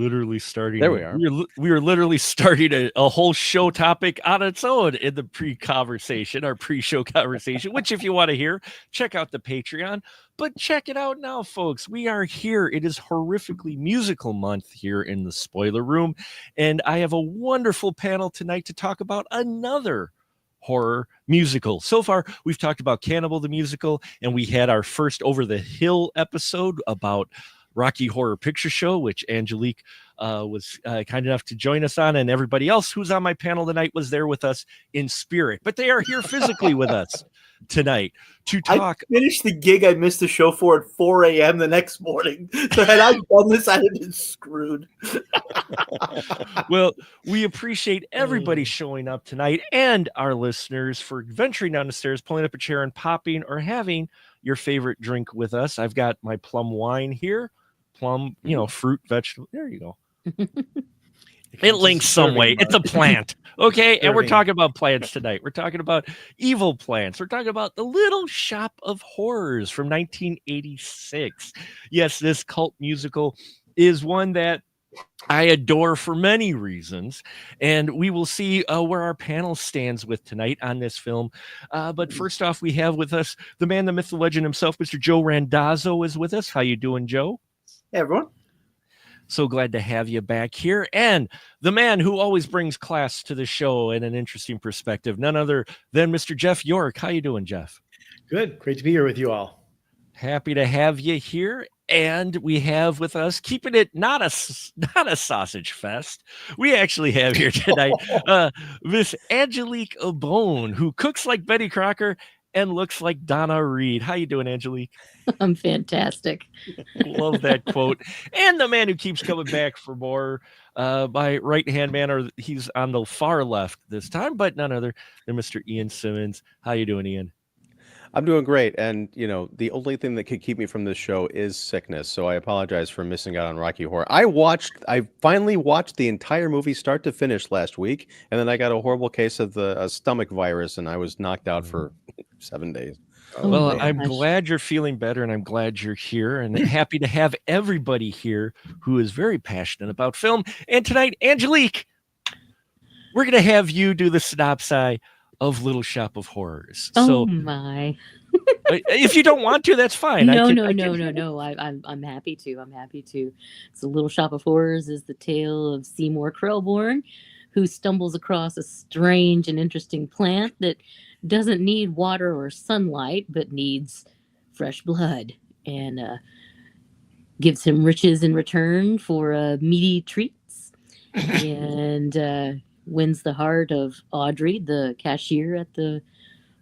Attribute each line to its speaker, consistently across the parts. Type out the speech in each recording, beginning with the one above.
Speaker 1: literally starting.
Speaker 2: There we are.
Speaker 1: We are literally starting a whole show topic on its own in the our pre-show conversation, which if you want to hear, check out the Patreon. But check it out now, folks. We are here. It is Horrifically Musical Month here in the Spoiler Room. And I have a wonderful panel tonight to talk about another horror musical. So far, we've talked about Cannibal the Musical, and we had our first Over the Hill episode about Rocky Horror Picture Show, which Angelique was kind enough to join us on, and everybody else who's on my panel tonight was there with us in spirit, but they are here physically with us tonight to talk.
Speaker 3: I finished the gig I missed the show for at 4 a.m. the next morning. So had I done this, I'd have been screwed.
Speaker 1: Well, we appreciate everybody showing up tonight and our listeners for venturing down the stairs, pulling up a chair and popping or having your favorite drink with us. I've got my plum wine here. Plum, fruit, vegetable. There you go. It links some way. It's a plant. Okay. And we're talking about plants tonight. We're talking about evil plants. We're talking about The Little Shop of Horrors from 1986. Yes, this cult musical is one that I adore for many reasons, and we will see where our panel stands with tonight on this film. But first off, we have with us the man, the myth, the legend himself, Mr. Joe Randazzo is with us. How you doing, Joe?
Speaker 3: Hey, everyone.
Speaker 1: So glad to have you back here. And the man who always brings class to the show and an interesting perspective, none other than Mr. Jeff York. How you doing, Jeff?
Speaker 4: Good. Great to be here with you all.
Speaker 1: Happy to have you here. And we have with us, keeping it not a sausage fest, we actually have here tonight Miss Angelique Abone, who cooks like Betty Crocker and looks like Donna Reed. How you doing, Angelique?
Speaker 5: I'm fantastic.
Speaker 1: Love that quote. And the man who keeps coming back for more, my right-hand man, or he's on the far left this time, but none other than Mr. Ian Simmons. How you doing, Ian?
Speaker 2: I'm doing great. And, the only thing that could keep me from this show is sickness. So I apologize for missing out on Rocky Horror. I finally watched the entire movie start to finish last week. And then I got a horrible case of the stomach virus and I was knocked out for 7 days.
Speaker 1: Well, I'm glad you're feeling better and I'm glad you're here and happy to have everybody here who is very passionate about film. And tonight, Angelique, we're going to have you do the synopsis of Little Shop of Horrors.
Speaker 5: Oh my!
Speaker 1: If you don't want to, that's fine.
Speaker 5: No. I'm happy to. I'm happy to. So, Little Shop of Horrors is the tale of Seymour Krelborn, who stumbles across a strange and interesting plant that doesn't need water or sunlight, but needs fresh blood, and gives him riches in return for meaty treats, and wins the heart of Audrey, the cashier at the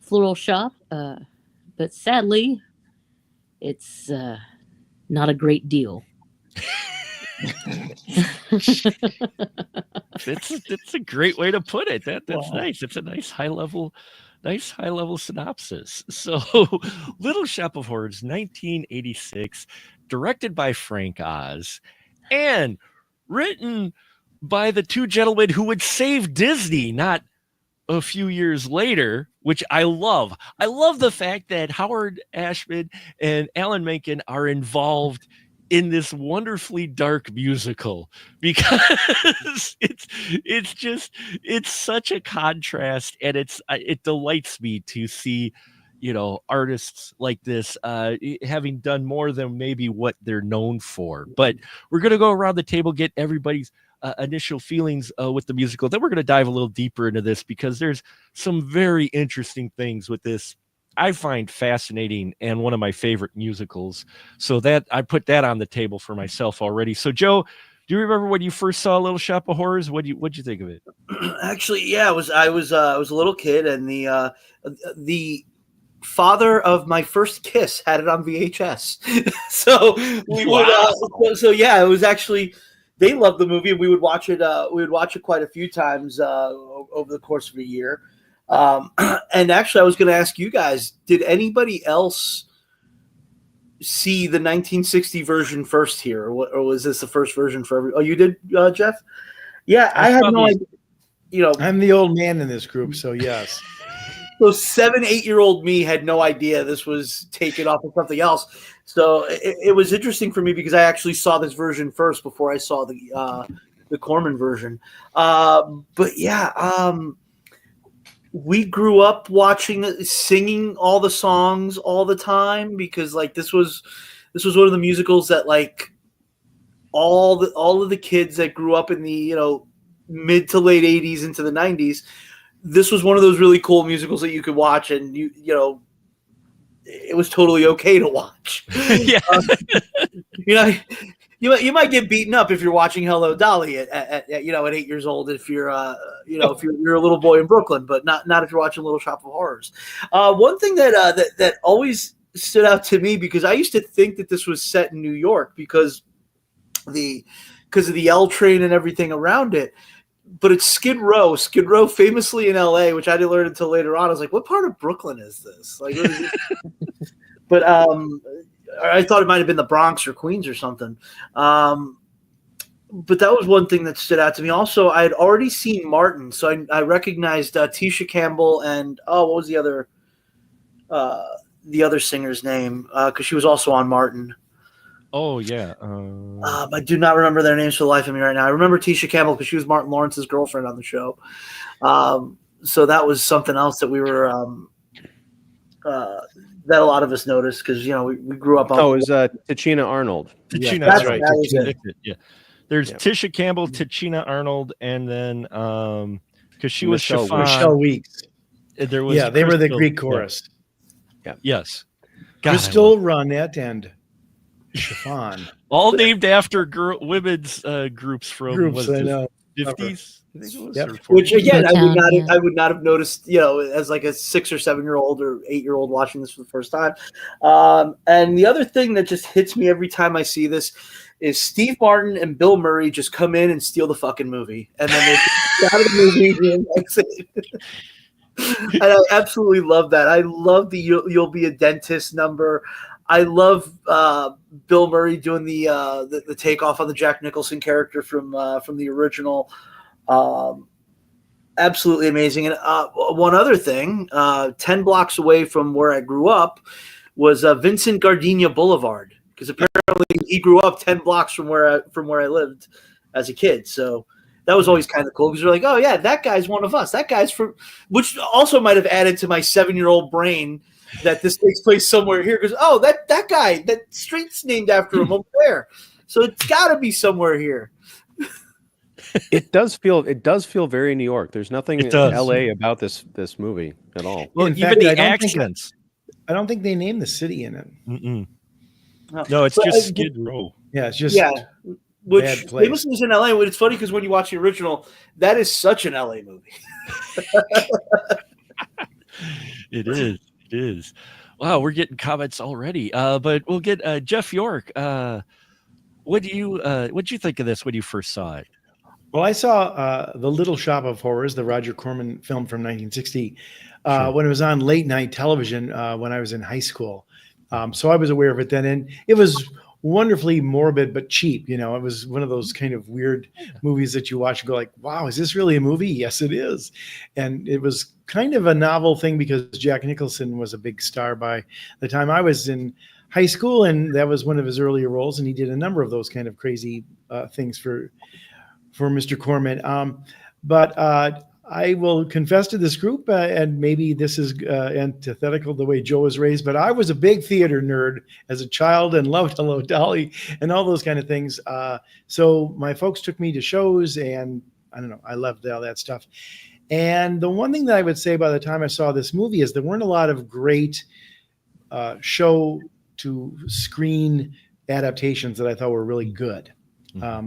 Speaker 5: floral shop. But sadly, it's not a great deal.
Speaker 1: It's a great way to put it. That's nice. It's a nice high level synopsis. So, Little Shop of Horrors, 1986, directed by Frank Oz, and written by the two gentlemen who would save Disney not a few years later, which I love. I love the fact that Howard Ashman and Alan Menken are involved in this wonderfully dark musical, because it's such a contrast, and it delights me to see artists like this having done more than maybe what they're known for. But we're going to go around the table, get everybody's initial feelings with the musical. Then we're going to dive a little deeper into this, because there's some very interesting things with this I find fascinating and one of my favorite musicals. So that I put that on the table for myself already. So Joe, do you remember when you first saw Little Shop of Horrors? What'd you think of it?
Speaker 3: Actually, yeah, I was a little kid, and the father of my first kiss had it on VHS. So we would it was actually, they loved the movie, and we would watch it quite a few times over the course of a year. And actually, I was going to ask you guys, did anybody else see the 1960 version first here, or was this the first version for every? Oh, you did, Jeff? Yeah, I had no idea.
Speaker 4: I'm the old man in this group, so yes.
Speaker 3: So 7, 8-year-old me had no idea this was taken off of something else. So it was interesting for me because I actually saw this version first before I saw the Corman version. But yeah, we grew up singing all the songs all the time because like this was one of the musicals that like all of the kids that grew up in the mid to late 80s into the 90s. This was one of those really cool musicals that you could watch, and it was totally okay to watch.
Speaker 1: Yeah.
Speaker 3: You might get beaten up if you're watching Hello Dolly at 8 years old if you're if you're a little boy in Brooklyn, but not if you're watching Little Shop of Horrors. One thing that always stood out to me, because I used to think that this was set in New York because of the L train and everything around it. But it's Skid Row. Skid Row, famously in LA, which I didn't learn until later on. I was like, "What part of Brooklyn is this?" Like, but I thought it might have been the Bronx or Queens or something. But that was one thing that stood out to me. Also, I had already seen Martin, so I recognized Tisha Campbell and what was the other singer's name? Because she was also on Martin.
Speaker 1: Oh yeah.
Speaker 3: I do not remember their names for the life of me right now. I remember Tisha Campbell because she was Martin Lawrence's girlfriend on the show. So that was something else that we were that a lot of us noticed because we grew up on.
Speaker 2: Oh, it was Tichina Arnold.
Speaker 1: Tichina,
Speaker 4: Yeah,
Speaker 1: that's
Speaker 3: that
Speaker 1: right.
Speaker 3: was
Speaker 1: Tichina.
Speaker 3: it.
Speaker 1: Yeah. There's
Speaker 2: Yeah.
Speaker 1: Tisha Campbell, Tichina Arnold, and then because she was
Speaker 2: Michelle
Speaker 1: Chiffon,
Speaker 4: Michelle Weeks.
Speaker 1: there was
Speaker 4: They were the
Speaker 1: Crystal.
Speaker 4: Greek chorus.
Speaker 1: Yeah. Yes. God, I
Speaker 4: Crystal,
Speaker 1: love-
Speaker 4: Ronette, and Chiffon.
Speaker 1: all named after women's groups from
Speaker 4: Groups, I know.
Speaker 1: 50s. I think it was,
Speaker 4: Yep.
Speaker 1: or 40s.
Speaker 3: Which again,
Speaker 5: Motown,
Speaker 3: I would not have noticed, as like a 6 or 7-year-old or 8-year-old watching this for the first time. And the other thing that just hits me every time I see this is Steve Martin and Bill Murray just come in and steal the fucking movie, and then they get out of the movie and exit. And I absolutely love that. I love the "You'll Be a Dentist" number. I love Bill Murray doing the takeoff on the Jack Nicholson character from the original. Absolutely amazing. And one other thing, 10 blocks away from where I grew up was Vincent Gardenia Boulevard, because apparently he grew up 10 blocks from where I lived as a kid. So that was always kind of cool because you're like, oh yeah, that guy's one of us. That guy's from, which also might have added to my 7-year-old brain that this takes place somewhere here. Because that guy, that street's named after him over there, so it's got to be somewhere here.
Speaker 2: It does feel very New York. There's nothing
Speaker 1: It does.
Speaker 2: LA about this movie at all.
Speaker 1: Well,
Speaker 4: In
Speaker 1: even
Speaker 4: fact,
Speaker 1: the
Speaker 4: I don't think-
Speaker 1: accents.
Speaker 4: I don't think they named the city in it.
Speaker 1: Mm-mm. No, it's
Speaker 3: But,
Speaker 1: just Skid Row.
Speaker 4: Yeah, it's just
Speaker 3: Which
Speaker 4: bad place.
Speaker 3: famously was in LA. It's funny because when you watch the original, that is such an LA movie.
Speaker 1: It is. It is. Wow, we're getting comments already. But we'll get Jeff York. What'd you think of this when you first saw it?
Speaker 4: Well, I saw The Little Shop of Horrors, the Roger Corman film from 1960, when it was on late night television when I was in high school. So I was aware of it then, and it was wonderfully morbid but cheap. It was one of those kind of weird movies that you watch and go like, wow, is this really a movie? Yes, it is. And it was kind of a novel thing because Jack Nicholson was a big star by the time I was in high school, and that was one of his earlier roles, and he did a number of those kind of crazy things for Mr. Corman. But I will confess to this group, and maybe this is antithetical the way Joe was raised, but I was a big theater nerd as a child and loved Hello Dolly and all those kind of things. So my folks took me to shows, and I don't know, I loved all that stuff. And the one thing that I would say by the time I saw this movie is there weren't a lot of great show to screen adaptations that I thought were really good.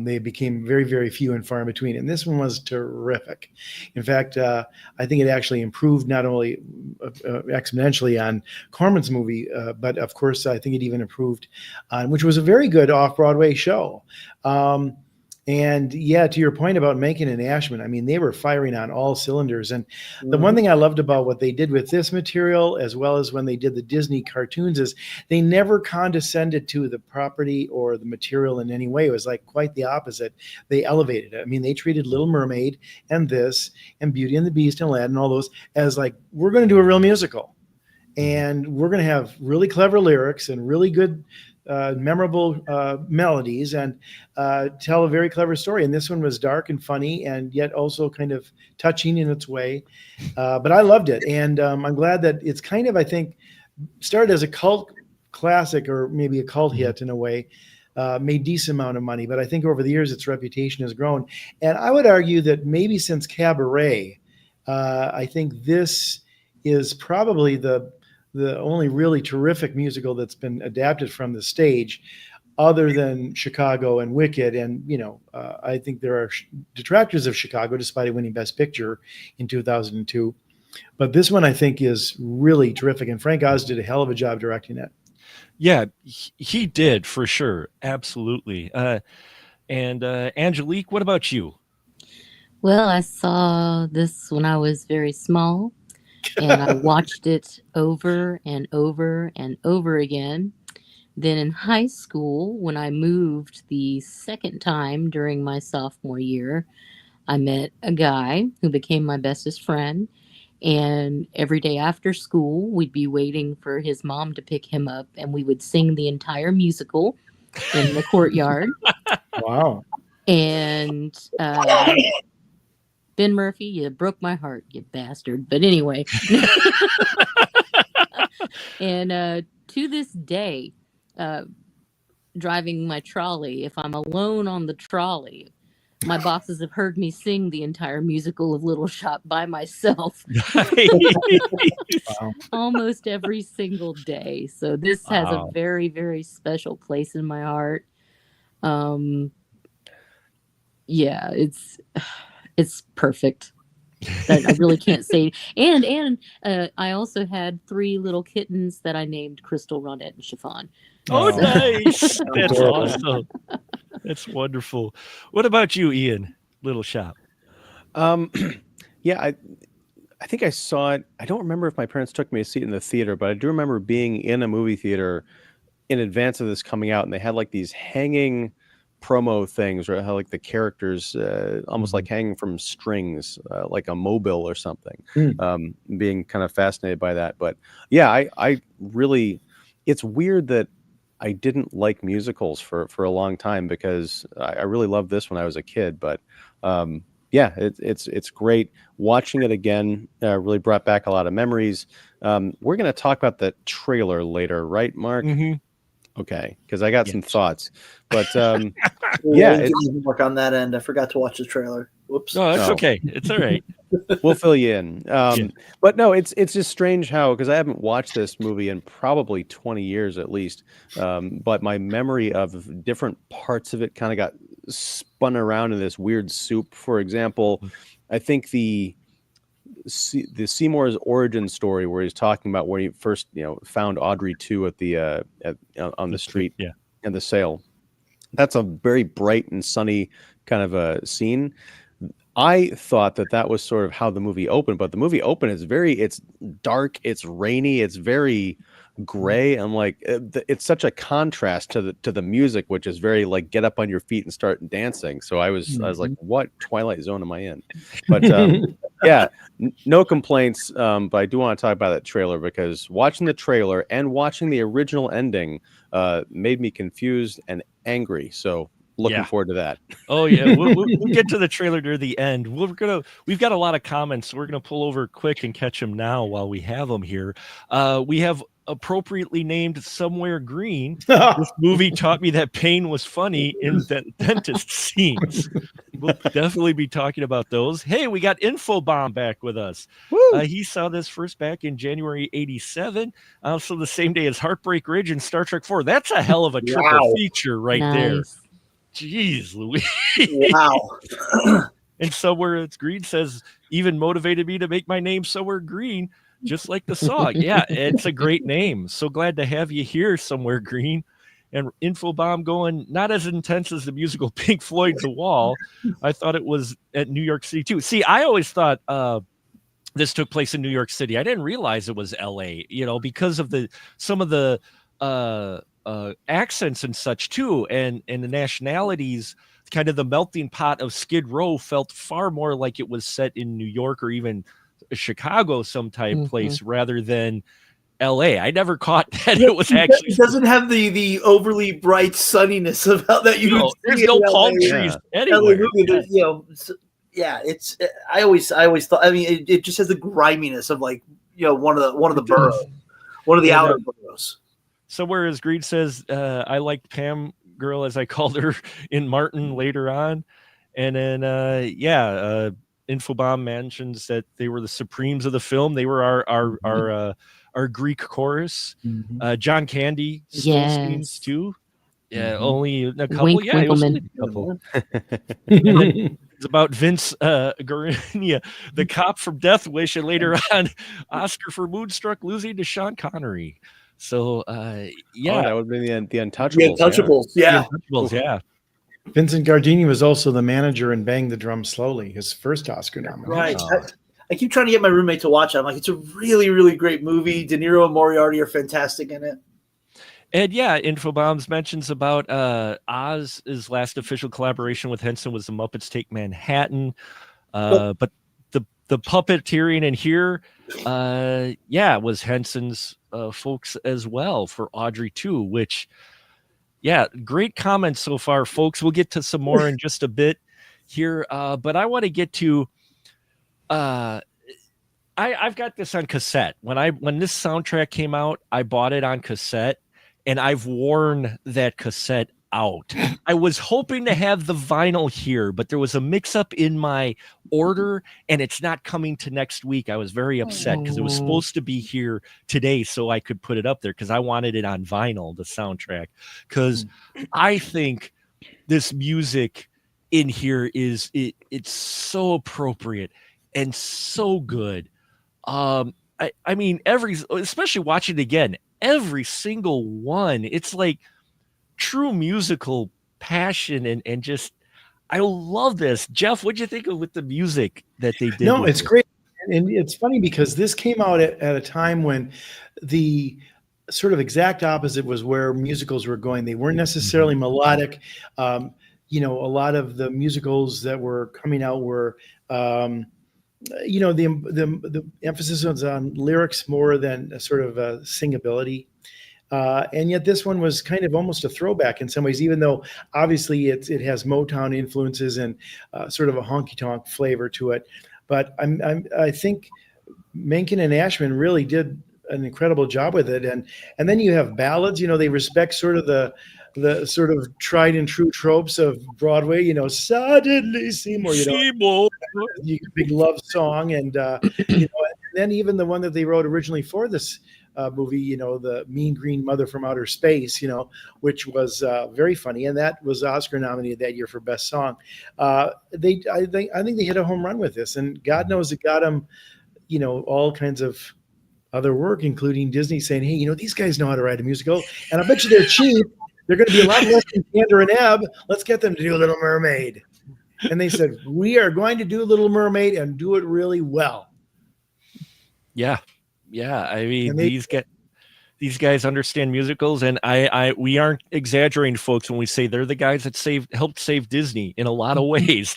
Speaker 4: They became very, very few and far in between. And this one was terrific. In fact, I think it actually improved not only exponentially on Corman's movie, but of course, I think it even improved on, which was a very good off-Broadway show. And yeah, to your point about Menken and Ashman, I mean, they were firing on all cylinders. And the one thing I loved about what they did with this material, as well as when they did the Disney cartoons, is they never condescended to the property or the material in any way. It was like quite the opposite. They elevated it. I mean, they treated Little Mermaid and this and Beauty and the Beast and Aladdin, all those as like, we're going to do a real musical. And we're going to have really clever lyrics and really good memorable melodies and tell a very clever story. And this one was dark and funny and yet also kind of touching in its way. But I loved it. And I'm glad that it's kind of, I think, started as a cult classic or maybe a cult hit in a way, made decent amount of money. But I think over the years, its reputation has grown. And I would argue that maybe since Cabaret, I think this is probably the only really terrific musical that's been adapted from the stage, other than Chicago and Wicked. And, you know, I think there are detractors of Chicago, despite it winning Best Picture in 2002. But this one, I think, is really terrific. And Frank Oz did a hell of a job directing it.
Speaker 1: Yeah, he did, for sure. Absolutely. And Angelique, what about you?
Speaker 5: Well, I saw this when I was very small, and I watched it over and over and over again. Then in high school, when I moved the second time during my sophomore year, I met a guy who became my bestest friend. And every day after school, we'd be waiting for his mom to pick him up, and we would sing the entire musical in the courtyard.
Speaker 4: Wow.
Speaker 5: And Ben Murphy, you broke my heart, you bastard. But anyway. And to this day, driving my trolley, if I'm alone on the trolley, my bosses have heard me sing the entire musical of Little Shop by myself.
Speaker 4: Wow.
Speaker 5: Almost every single day. So this has a very, very special place in my heart. Yeah, it's perfect. I really can't say. And I also had 3 little kittens that I named Crystal, Ronette, and Chiffon.
Speaker 1: Oh,
Speaker 4: Oh.
Speaker 1: nice. That's
Speaker 4: Adorable.
Speaker 1: awesome. That's wonderful. What about you, Ian? Little Shop.
Speaker 2: Yeah, I think I saw it. I don't remember if my parents took me a seat in the theater, but I do remember being in a movie theater in advance of this coming out, and they had like these hanging promo things, or how like the characters almost like hanging from strings, like a mobile or something. Being kind of fascinated by that. But yeah, I really, it's weird that I didn't like musicals for a long time, because I really loved this when I was a kid. But yeah, it's great. Watching it again really brought back a lot of memories. We're going to talk about the trailer later, right, Mark?
Speaker 1: Mm-hmm.
Speaker 2: Okay, because I got some thoughts. But
Speaker 3: yeah, it's work on that end. I forgot to watch the trailer. Whoops.
Speaker 1: No, that's okay. It's all right.
Speaker 2: We'll fill you in. But no, it's just strange how, because I haven't watched this movie in probably 20 years at least. But my memory of different parts of it kind of got spun around in this weird soup. For example, I think the Seymour's origin story, where he's talking about where he first, found Audrey 2 at the on the street, and the sale. That's a very bright and sunny kind of a scene. I thought that was sort of how the movie opened, but the movie opened it's dark, it's rainy, it's very gray. I'm like, it's such a contrast to the music, which is very like get up on your feet and start dancing. So I was like, what Twilight Zone am I in? But yeah, no complaints. But I do want to talk about that trailer, because watching the trailer and watching the original ending made me confused and angry. So looking forward to that.
Speaker 1: Oh yeah, we'll get to the trailer near the end. We've got a lot of comments, so we're gonna pull over quick and catch them now while we have them here. We have appropriately named Somewhere Green. This movie taught me that pain was funny in dentist scenes. We'll definitely be talking about those. Hey, we got Infobomb back with us. He saw this first back in January '87, also the same day as Heartbreak Ridge and Star Trek 4. That's a hell of a triple feature right there. Jeez Louise.
Speaker 3: Wow.
Speaker 1: And Somewhere It's Green says, even motivated me to make my name Somewhere Green, just like the song. Yeah, it's a great name. So glad to have you here, Somewhere Green. and Infobomb going, not as intense as the musical Pink Floyd The Wall. I thought it was at New York City too. See, I always thought this took place in New York City. I didn't realize it was LA, because of some of the accents and such too, and the nationalities. Kind of the melting pot of Skid Row felt far more like it was set in New York or even Chicago, some type place, rather than LA. I never caught that it was actually.
Speaker 3: It doesn't have the overly bright sunniness of how that you.
Speaker 1: There's no palm trees anywhere.
Speaker 3: It's. I always thought. I mean, it just has the griminess of like one of the boroughs, one of the outer boroughs.
Speaker 1: So whereas Greed says, I liked Pam Girl, as I called her in Martin later on, and then Infobomb mentions that they were the Supremes of the film. They were our Greek chorus. John Candy still sings too. Yeah, only a couple.
Speaker 5: Wink,
Speaker 1: it was only
Speaker 5: Winkleman.
Speaker 1: a couple. And then it's about Vince Guarania, the cop from Death Wish, and later on Oscar for Moonstruck, losing to Sean Connery. So
Speaker 2: that would be the Untouchables.
Speaker 3: The Untouchables, yeah.
Speaker 1: The Untouchables, yeah.
Speaker 4: Vincent Gardini was also the manager in Bang the Drum Slowly, his first Oscar nomination.
Speaker 3: Right. I keep trying to get my roommate to watch it. I'm like, it's a really, really great movie. De Niro and Moriarty are fantastic in it.
Speaker 1: And Infobombs mentions about Oz's last official collaboration with Henson was the Muppets Take Manhattan. But the puppeteering in here, was Henson's folks as well for Audrey too, which, great comments so far, folks. We'll get to some more in just a bit here. But I want to get to, I've got this on cassette. When this soundtrack came out, I bought it on cassette, and I've worn that cassette out. I was hoping to have the vinyl here, but there was a mix-up in my order, and it's not coming to next week. I was very upset because it was supposed to be here today so I could put it up there because I wanted it on vinyl, the soundtrack, because I think this music in here it's so appropriate and so good. I mean, especially watching it again, every single one, it's like true musical passion and just, I love this. Jeff, what'd you think of with the music that they did?
Speaker 4: No, it's great. And it's funny because this came out at a time when the sort of exact opposite was where musicals were going. They weren't necessarily melodic. A lot of the musicals that were coming out were, the emphasis was on lyrics more than a sort of a singability. And yet this one was kind of almost a throwback in some ways, even though obviously it has Motown influences and sort of a honky-tonk flavor to it. But I think Menken and Ashman really did an incredible job with it. And then you have ballads, they respect sort of the sort of tried and true tropes of Broadway, suddenly Seymour,
Speaker 1: Seymour,
Speaker 4: big love song. And, and then even the one that they wrote originally for this movie, the Mean Green Mother from Outer Space, which was very funny, and that was Oscar nominated that year for Best Song. I think they hit a home run with this, and God knows it got them, all kinds of other work, including Disney saying, "Hey, these guys know how to write a musical, and I bet you they're cheap. They're going to be a lot less than Gander and Ebb. Let's get them to do Little Mermaid." And they said, "We are going to do Little Mermaid and do it really well."
Speaker 1: Yeah. I mean, these guys understand musicals, and we aren't exaggerating, folks, when we say they're the guys that helped save Disney in a lot of ways.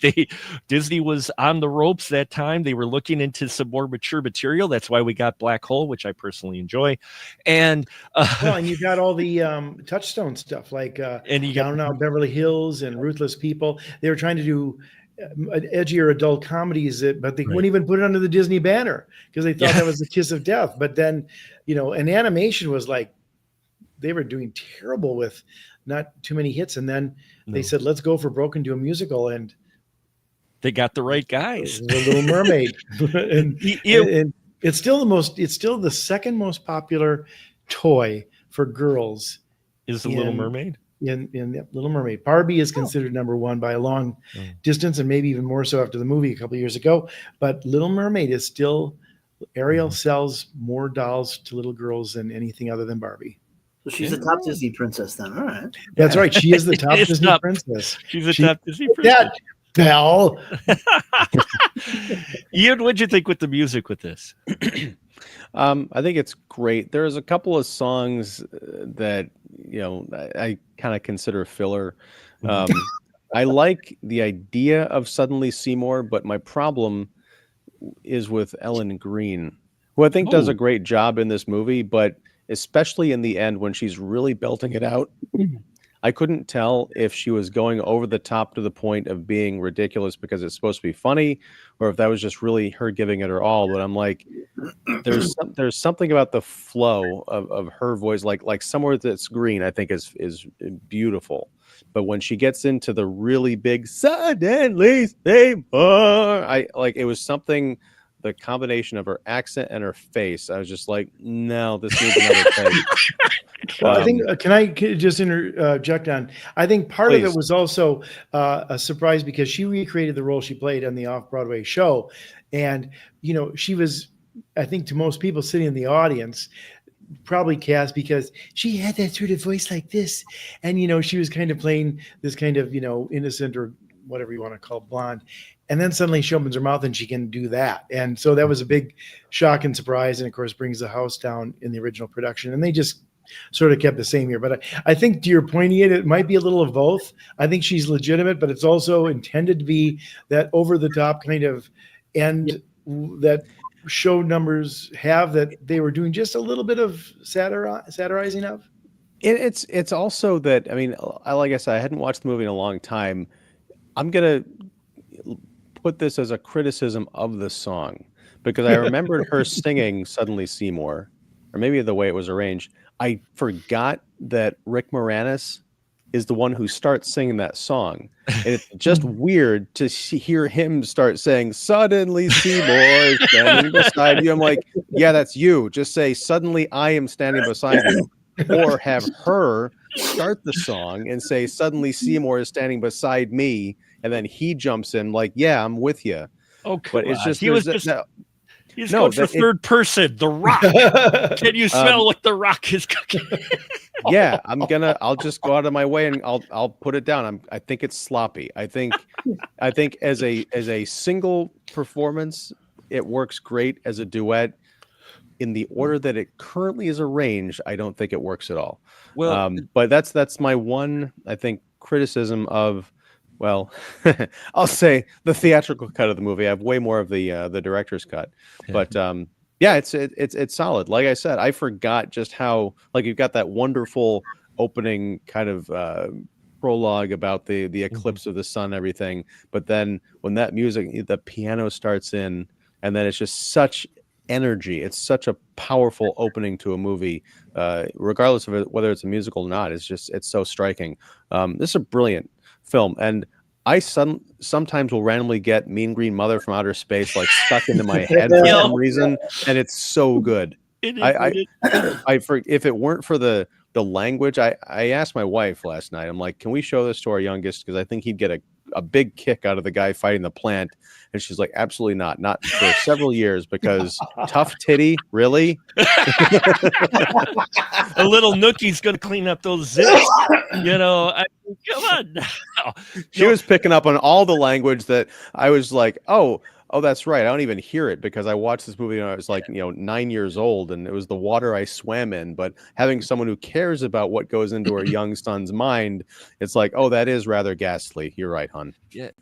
Speaker 1: Disney was on the ropes that time. They were looking into some more mature material. That's why we got Black Hole, which I personally enjoy. And
Speaker 4: and you got all the Touchstone stuff, like and you Down and Out Beverly Hills and Ruthless People. They were trying to do edgier adult comedies, but they wouldn't even put it under the Disney banner because they thought that was the kiss of death. But then, and animation was like, they were doing terrible with not too many hits. And then they said, let's go for broke and do a musical. And
Speaker 1: they got the right guys.
Speaker 4: The Little Mermaid. and it's still the second most popular toy for girls.
Speaker 1: Is the Little Mermaid?
Speaker 4: In Little Mermaid. Barbie is considered number one by a long distance, and maybe even more so after the movie a couple of years ago. But Little Mermaid is still, Ariel sells more dolls to little girls than anything other than Barbie.
Speaker 3: So she's a top Disney princess then. All right.
Speaker 4: That's right. She is the top
Speaker 1: It's
Speaker 4: Disney
Speaker 1: not-
Speaker 4: princess.
Speaker 1: She's a
Speaker 4: She-
Speaker 1: top Disney princess.
Speaker 4: That Belle.
Speaker 1: Ian, what'd you think with the music with this?
Speaker 2: I think it's great. There's a couple of songs that I kind of consider filler. I like the idea of Suddenly Seymour, but my problem is with Ellen Green, who I think does a great job in this movie, but especially in the end when she's really belting it out. I couldn't tell if she was going over the top to the point of being ridiculous because it's supposed to be funny, or if that was just really her giving it her all. But I'm like, there's something about the flow of her voice, like Somewhere That's Green, I think is beautiful. But when she gets into the really big Suddenly Seymour, it was something. The combination of her accent and her face, I was just like, no, this needs another take.
Speaker 4: Well, I think, can I just interject on? I think part of
Speaker 2: Please.
Speaker 4: it was also a surprise because she recreated the role she played on the off-Broadway show. And, she was, I think to most people sitting in the audience, probably cast because she had that sort of voice like this. And, she was kind of playing this kind of, innocent or whatever you want to call blonde. And then suddenly she opens her mouth and she can do that. And so that was a big shock and surprise. And of course, brings the house down in the original production. And they just sort of kept the same here. But I think to your point, Ian, it might be a little of both. I think she's legitimate, but it's also intended to be that over the top kind of end that show numbers have, that they were doing just a little bit of satirizing of.
Speaker 2: It's also that, I mean, like I said, I hadn't watched the movie in a long time. I'm going to put this as a criticism of the song because I remembered her singing Suddenly Seymour, or maybe the way it was arranged. I forgot that Rick Moranis is the one who starts singing that song. And it's just weird to hear him start saying, Suddenly Seymour is standing beside you. I'm like, yeah, that's you. Just say, Suddenly I am standing beside you. Or have her start the song and say, Suddenly Seymour is standing beside me. And then he jumps in like, yeah, I'm with you.
Speaker 1: Oh,
Speaker 2: but it's just,
Speaker 1: he's going for third person. The Rock. Can you smell what The Rock is cooking?
Speaker 2: Yeah, I'll just go out of my way and I'll put it down. I think it's sloppy. I think as a single performance, it works great. As a duet, in the order that it currently is arranged, I don't think it works at all.
Speaker 1: Well,
Speaker 2: but that's my one, I think, criticism of, well, I'll say the theatrical cut of the movie. I have way more of the director's cut, but yeah, it's solid. Like I said, I forgot just how, like, you've got that wonderful opening kind of prologue about the eclipse of the sun and everything, but then when that music, the piano starts in, and then it's just such energy. It's such a powerful opening to a movie, regardless of whether it's a musical or not. It's so striking. This is a brilliant film, and I sometimes will randomly get Mean Green Mother from Outer Space like stuck into my head for some reason, and it's so good. If it weren't for the language, I asked my wife last night, I'm like, can we show this to our youngest, because I think he'd get a big kick out of the guy fighting the plant. And she's like, absolutely not for several years, because tough titty, really?
Speaker 1: A little Nookie's going to clean up those zips. Come on now.
Speaker 2: She was picking up on all the language that I was like, oh, that's right. I don't even hear it because I watched this movie when I was like, 9 years old, and it was the water I swam in. But having someone who cares about what goes into her young son's mind, it's like, oh, that is rather ghastly. You're right, hon.
Speaker 1: Yeah.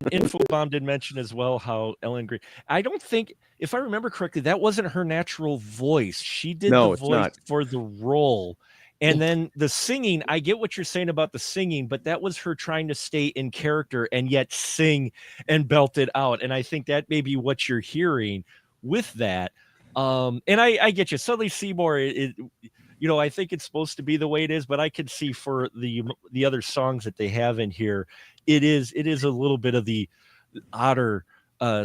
Speaker 1: Infobomb did mention as well how Ellen Green, I don't think, if I remember correctly, that wasn't her natural voice. She did the voice for the role. And then the singing, I get what you're saying about the singing, but that was her trying to stay in character and yet sing and belt it out. And I think that may be what you're hearing with that. And I get you. Suddenly Seymour, I think it's supposed to be the way it is, but I could see for the other songs that they have in here, it is a little bit of the odder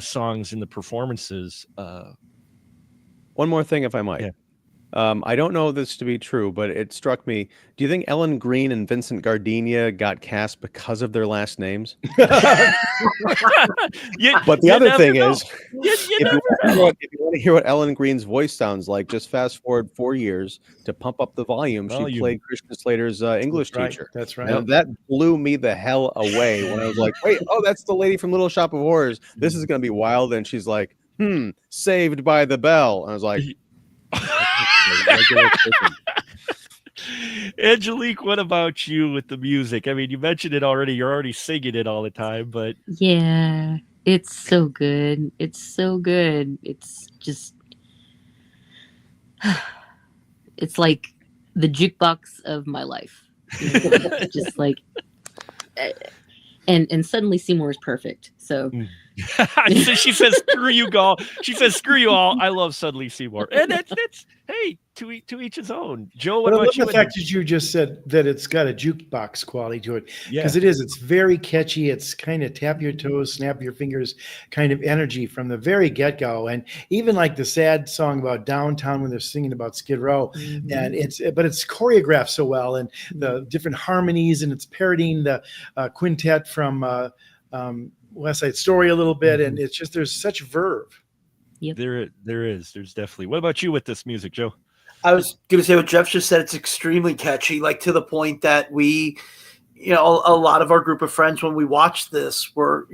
Speaker 1: songs in the performances.
Speaker 2: One more thing, if I might.
Speaker 1: Yeah.
Speaker 2: I don't know this to be true, but it struck me. Do you think Ellen Greene and Vincent Gardenia got cast because of their last names? But the other thing is, if you want to hear what Ellen Greene's voice sounds like, just fast forward 4 years to pump up the volume. She played Christian Slater's English teacher.
Speaker 4: That's right.
Speaker 2: And that blew me the hell away when I was like, wait, oh, that's the lady from Little Shop of Horrors. This is going to be wild. And she's like, Saved by the Bell. And I was like,
Speaker 1: Angelique, what about you with the music? I mean, you mentioned it already. You're already singing it all the time, but
Speaker 5: Yeah, it's so good. It's so good. It's just, it's like the jukebox of my life. Just like, and suddenly Seymour is perfect. So.
Speaker 1: So she says, "Screw you, all." She says, "Screw you all." I love Suddenly Seymour, and that's hey, to each his own. Joe, what about you?
Speaker 4: The fact that you just said that it's got a jukebox quality to it,
Speaker 1: Yeah,
Speaker 4: because it is. It's very catchy. It's kind of tap your toes, snap your fingers kind of energy from the very get go, and even like the sad song about downtown when they're singing about Skid Row, and it's choreographed so well, and the different harmonies, and it's parodying the quintet from West Side Story a little bit, and it's just there's such verve.
Speaker 1: Yep. There's definitely. What about you with this music, Joe?
Speaker 3: I was going to say what Jeff just said. It's extremely catchy, like to the point that we, a lot of our group of friends, when we watched this, were,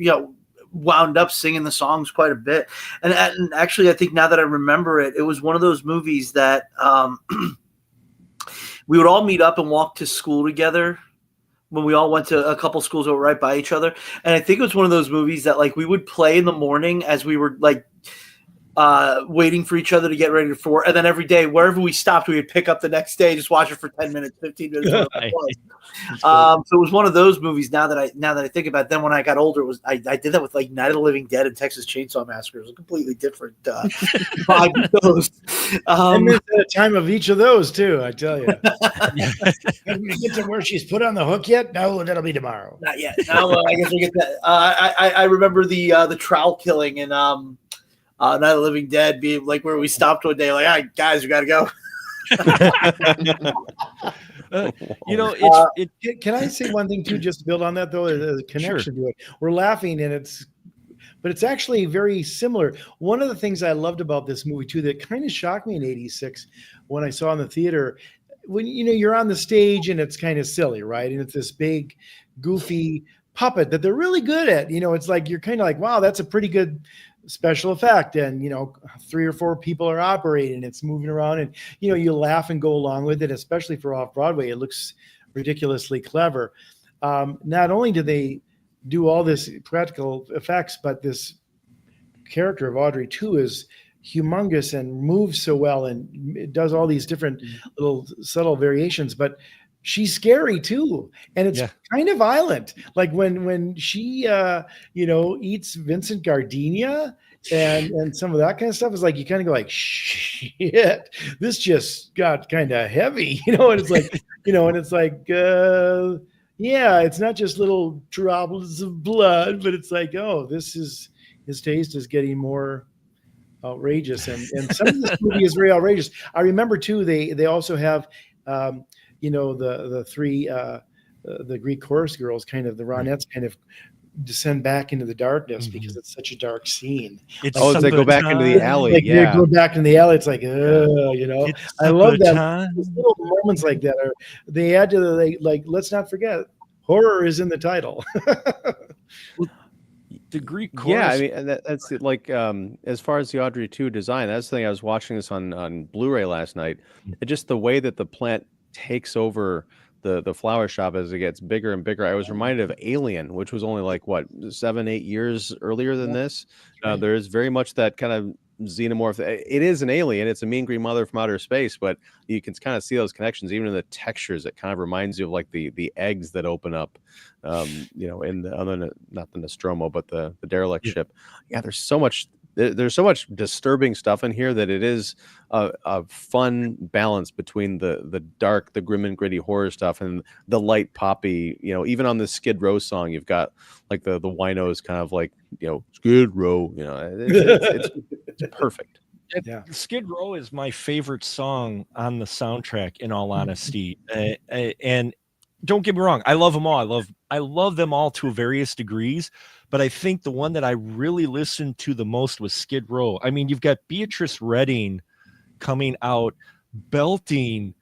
Speaker 3: wound up singing the songs quite a bit. And actually, I think now that I remember it, it was one of those movies that we would all meet up and walk to school together when we all went to a couple schools that were right by each other. And I think it was one of those movies that like we would play in the morning as we were like waiting for each other to get ready for, and then every day, wherever we stopped, we would pick up the next day, just watch it for 10 minutes, 15 minutes. So it was one of those movies. Now that I think about it, then when I got older, I did that with like Night of the Living Dead and Texas Chainsaw Massacre. It was a completely different vibe of those.
Speaker 4: And there's a time of each of those too, I tell you. Have we get to where she's put on the hook yet? No, that'll be tomorrow.
Speaker 3: Not yet. Now I guess we'll get that. I remember the trowel killing in Night of the Living Dead being like where we stopped one day, like, all right, guys, we got to go.
Speaker 4: Can I say one thing too, just to build on that though, the connection to it? We're laughing but it's actually very similar. One of the things I loved about this movie too, that kind of shocked me in '86 when I saw it in the theater, when, you're on the stage and it's kind of silly, right? And it's this big, goofy puppet that they're really good at, it's like, you're kind of like, wow, that's a pretty good special effect, and 3 or 4 people are operating, it's moving around, and you laugh and go along with it, especially for off-Broadway. It looks ridiculously clever. Not only do they do all this practical effects, but this character of Audrey too is humongous and moves so well, and it does all these different little subtle variations, but she's scary too, and it's kind of violent. Like when she, eats Vincent Gardenia and some of that kind of stuff, is like you kind of go like, shit, this just got kind of heavy, and it's like, it's not just little droplets of blood, but it's like, oh, his taste is getting more outrageous, and some of this movie is very outrageous. I remember too, they also have. The 3 the Greek chorus girls, kind of the Ronettes, kind of descend back into the darkness because it's such a dark scene.
Speaker 2: As they go back into the alley.
Speaker 4: They go back in the alley. It's like, I love that. Little moments like that they add to the let's not forget, horror is in the title.
Speaker 1: The Greek chorus.
Speaker 2: Yeah, I mean, that's like as far as the Audrey 2 design, that's the thing. I was watching this on Blu-ray last night. It's just the way that the plant takes over the flower shop as it gets bigger and bigger. I was reminded of Alien, which was only like 7-8 years earlier than this. Right. There is very much that kind of xenomorph. It is an alien. It's a mean green mother from outer space, but you can kind of see those connections even in the textures. It kind of reminds you of like the eggs that open up, in the other, not the Nostromo, but the derelict ship. Yeah, there's so much disturbing stuff in here that it is a fun balance between the dark, the grim and gritty horror stuff and the light poppy. Even on the Skid Row song, you've got like the winos kind of like Skid Row. It's perfect.
Speaker 4: Yeah.
Speaker 1: Skid Row is my favorite song on the soundtrack, in all honesty. And don't get me wrong, I love them all. I love them all to various degrees, but I think the one that I really listened to the most was Skid Row. I mean, you've got Beatrice Redding coming out belting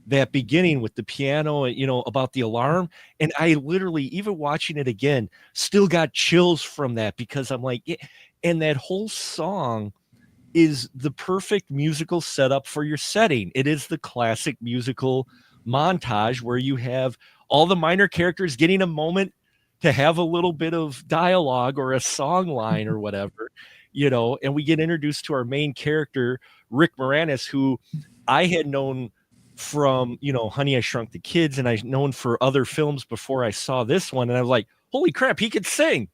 Speaker 1: that beginning with the piano, about the alarm. And I literally, even watching it again, still got chills from that, because I'm like, yeah. And that whole song is the perfect musical setup for your setting. It is the classic musical montage where you have all the minor characters getting a moment to have a little bit of dialogue or a song line or whatever, and we get introduced to our main character, Rick Moranis, who I had known from, Honey, I Shrunk the Kids, and I've known for other films before I saw this one. And I was like, holy crap, he could sing.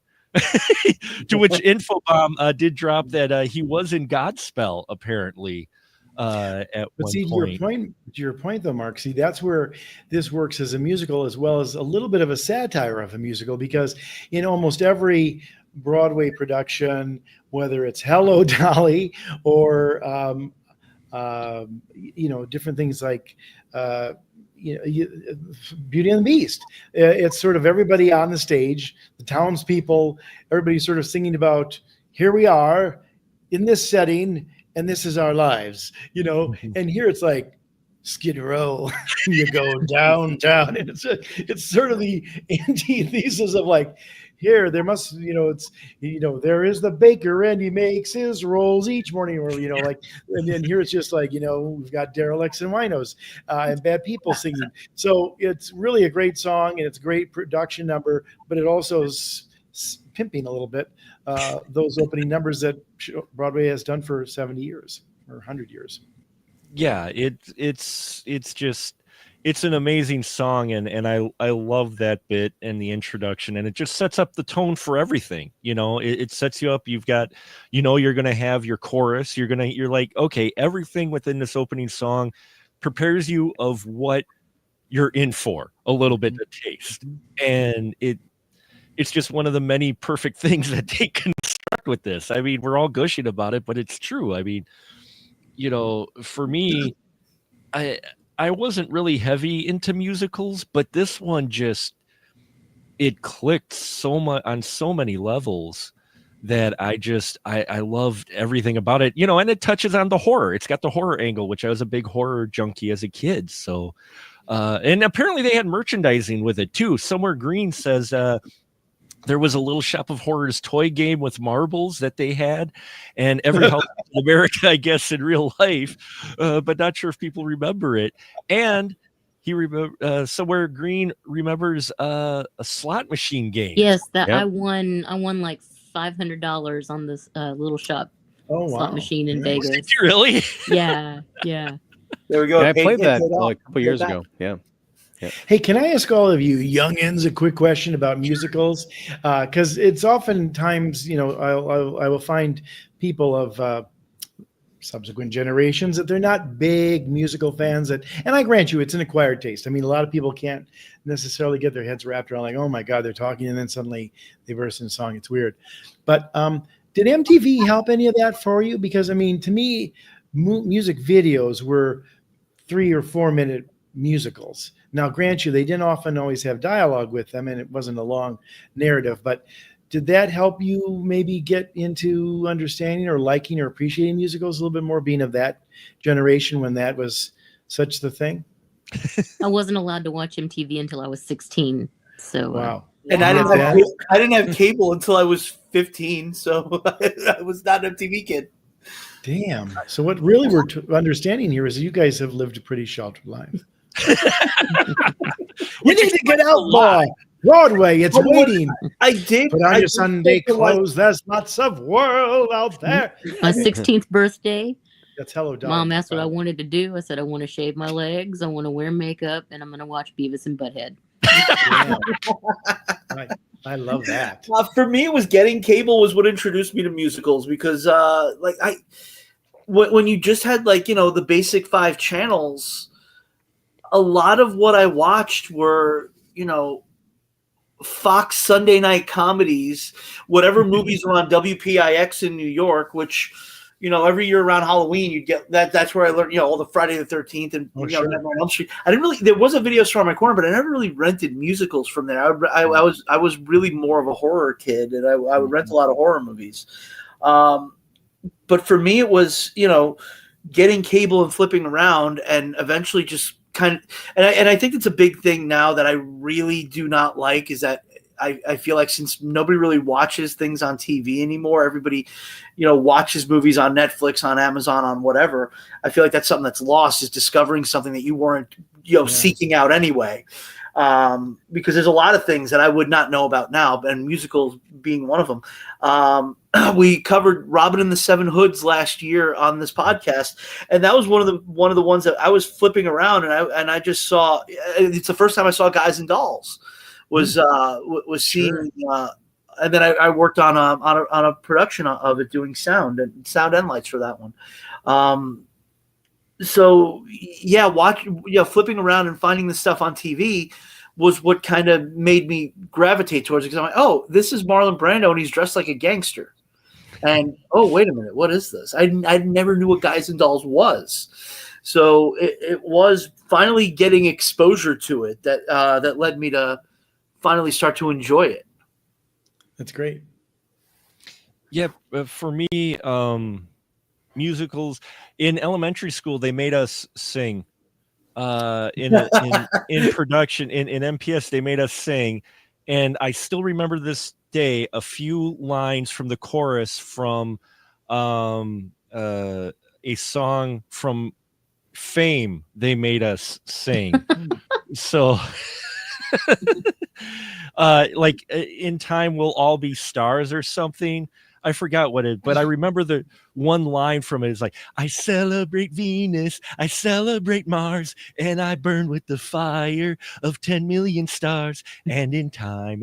Speaker 1: To which Infobomb did drop that he was in Godspell, apparently, at
Speaker 4: But
Speaker 1: one
Speaker 4: see,
Speaker 1: point.
Speaker 4: to your point though, Mark, see, that's where this works as a musical as well as a little bit of a satire of a musical, because in almost every Broadway production, whether it's Hello Dolly or different things like Beauty and the Beast. It's sort of everybody on the stage, the townspeople, everybody sort of singing about, here we are in this setting, and this is our lives, and here it's like Skid Row, you go downtown, and it's sort of the antithesis of like, here there must, there is the baker and he makes his rolls each morning, or and then here it's just like, we've got derelicts and winos and bad people singing. So it's really a great song, and it's a great production number, but it also is pimping a little bit those opening numbers that Broadway has done for 70 years or 100 years.
Speaker 1: Yeah, it's an amazing song, and I love that bit and the introduction, and it just sets up the tone for everything. It sets you up. You've got, you're gonna have your chorus. You're like, okay, everything within this opening song prepares you of what you're in for, a little bit of taste, and it's just one of the many perfect things that they construct with this. I mean, we're all gushing about it, but it's true. I mean, for me, I wasn't really heavy into musicals, but this one it clicked so much on so many levels that I loved everything about it, and it touches on the horror. It's got the horror angle, which I was a big horror junkie as a kid. So, and apparently they had merchandising with it too. Somewhere Green says, there was a Little Shop of Horrors toy game with marbles that they had, and every house in America, I guess, in real life, but not sure if people remember it. And Somewhere Green remembers a slot machine game.
Speaker 5: Yes, that yep. I won like $500 on this Little Shop slot machine in Vegas.
Speaker 1: Did you really?
Speaker 5: Yeah.
Speaker 3: There we go.
Speaker 2: Yeah, I played that like a couple years ago. Yeah.
Speaker 4: Yeah. Hey, can I ask all of you youngins a quick question about musicals? Because it's oftentimes, I will find people of subsequent generations that they're not big musical fans. And I grant you, it's an acquired taste. I mean, a lot of people can't necessarily get their heads wrapped around like, oh my God, they're talking, and then suddenly they burst in a song. It's weird. But did MTV help any of that for you? Because I mean, to me, music videos were 3 or 4 minute musicals. Now, grant you, they didn't often always have dialogue with them, and it wasn't a long narrative, but did that help you maybe get into understanding or liking or appreciating musicals a little bit more, being of that generation when that was such the thing?
Speaker 5: I wasn't allowed to watch MTV until I was 16. So
Speaker 4: wow.
Speaker 3: And I didn't have cable until I was 15, so I was not an MTV kid.
Speaker 4: Damn. So what really we're understanding here is you guys have lived a pretty sheltered life. You need to get out, boy. Broadway, it's waiting.
Speaker 3: I did.
Speaker 4: Put on your Sunday clothes. There's lots of world out there.
Speaker 5: My 16th birthday.
Speaker 4: That's Hello Dolly.
Speaker 5: Mom asked what I wanted to do. I said I want to shave my legs. I want to wear makeup, and I'm going to watch Beavis and Butthead.
Speaker 4: I love that.
Speaker 3: For me, it was getting cable was what introduced me to musicals, because when you just had the basic 5 channels, a lot of what I watched were Fox Sunday night comedies, whatever movies were on WPIX in New York, which every year around Halloween, you'd get that. That's where I learned, all the Friday the 13th and
Speaker 4: Sure.
Speaker 3: Nightmare on Elm Street. I didn't really. There was a video store on my corner, but I never really rented musicals from there. I was really more of a horror kid, and I would rent a lot of horror movies. But for me, it was getting cable and flipping around, and eventually just kind of. And I think it's a big thing now that I really do not like is that. I feel like since nobody really watches things on TV anymore, everybody, watches movies on Netflix, on Amazon, on whatever. I feel like that's something that's lost is discovering something that you weren't, seeking out anyway. Because there's a lot of things that I would not know about now, and musicals being one of them. We covered Robin and the Seven Hoods last year on this podcast, and that was one of the ones that I was flipping around, and I just saw. It's the first time I saw Guys and Dolls. Was seeing, and then I worked on a production of it, doing sound and lights for that one. So yeah, flipping around and finding this stuff on TV was what kind of made me gravitate towards it, because I'm like, oh, this is Marlon Brando and he's dressed like a gangster, and oh, wait a minute, what is this? I never knew what Guys and Dolls was. So it was finally getting exposure to it that led me to finally start to enjoy it.
Speaker 4: That's great.
Speaker 1: Yeah, for me, musicals in elementary school, they made us sing. In production in MPS, they made us sing, and I still remember this day a few lines from the chorus from a song from Fame. They made us sing. So. Like In Time We'll All Be Stars or something. I forgot what it, but I remember the one line from it is like, I celebrate Venus, I celebrate Mars, and I burn with the fire of 10 million stars. And in time,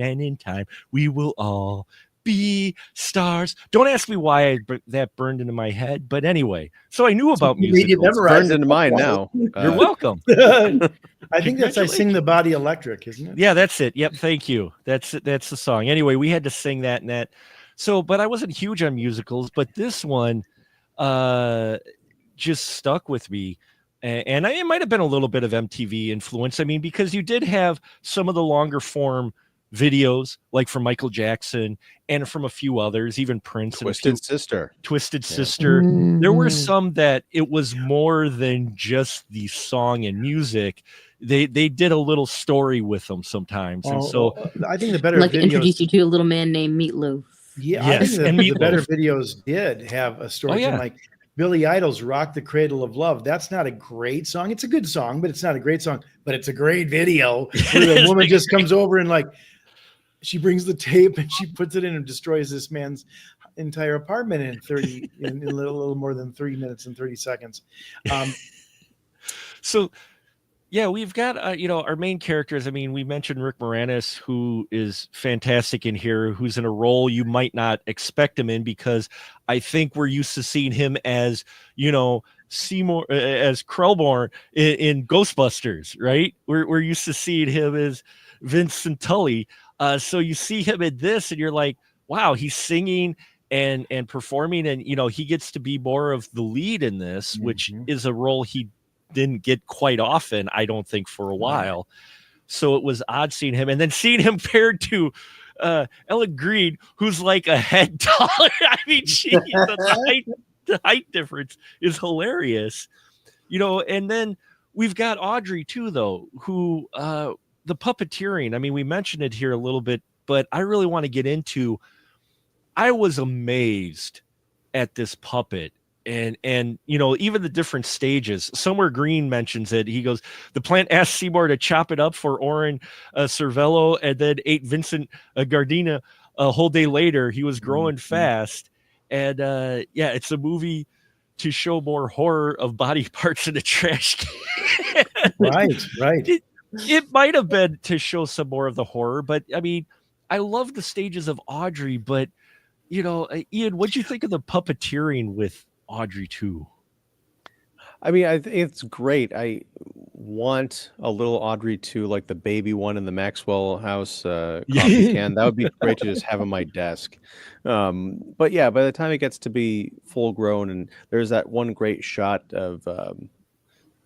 Speaker 1: we will all be stars. Don't ask me why that burned into my head, but anyway, so I knew about music.
Speaker 2: Burned into mine now.
Speaker 1: You're welcome.
Speaker 4: I think that's I Sing the Body Electric, isn't it?
Speaker 1: Yeah, that's it. Yep, thank you. That's the song. Anyway, we had to sing that and that. So, but I wasn't huge on musicals, but this one just stuck with me. And it might have been a little bit of MTV influence. I mean, because you did have some of the longer form videos, like from Michael Jackson and from a few others, even Prince.
Speaker 2: Twisted Sister.
Speaker 1: Mm-hmm. There were some that it was more than just the song and music. They did a little story with them sometimes. And so
Speaker 4: I think the better
Speaker 5: like
Speaker 4: videos
Speaker 5: introduced you to a little man named Meatloaf.
Speaker 4: Yeah,
Speaker 1: yes,
Speaker 4: I think the better videos did have a story.
Speaker 1: Oh, yeah.
Speaker 4: Like Billy Idol's Rock the Cradle of Love. That's not a great song. It's a good song, but it's not a great song. But it's a great video where the woman just comes over and like she brings the tape and she puts it in and destroys this man's entire apartment in a little more than 3 minutes and 30 seconds.
Speaker 1: So yeah, we've got our main characters. I mean, we mentioned Rick Moranis, who is fantastic in here, who's in a role you might not expect him in, because I think we're used to seeing him as Seymour, as Krellborn in Ghostbusters, right? We're used to seeing him as Vincent Tully. So you see him in this and you're like, wow, he's singing and performing, and he gets to be more of the lead in this, which is a role he didn't get quite often, I don't think, for a while. So it was odd seeing him, and then seeing him paired to Ellen Green, who's like a head taller. I mean, the height difference is hilarious, and then we've got Audrey too, though, who the puppeteering. I mean, we mentioned it here a little bit, but I really want to get into. I was amazed at this puppet. And even the different stages. Somewhere Green mentions it. He goes, the plant asked Seymour to chop it up for Oren Cervello, and then ate Vincent Gardenia a whole day later. He was growing fast. And it's a movie to show more horror of body parts in a trash can.
Speaker 4: Right.
Speaker 1: It might have been to show some more of the horror, but I mean, I love the stages of Audrey, but Ian, what'd you think of the puppeteering with Audrey too?
Speaker 2: I mean, I think it's great. want a little Audrey 2, like the baby one in the Maxwell House coffee can. That would be great to just have on my desk. But yeah, by the time it gets to be full grown, and there's that one great shot of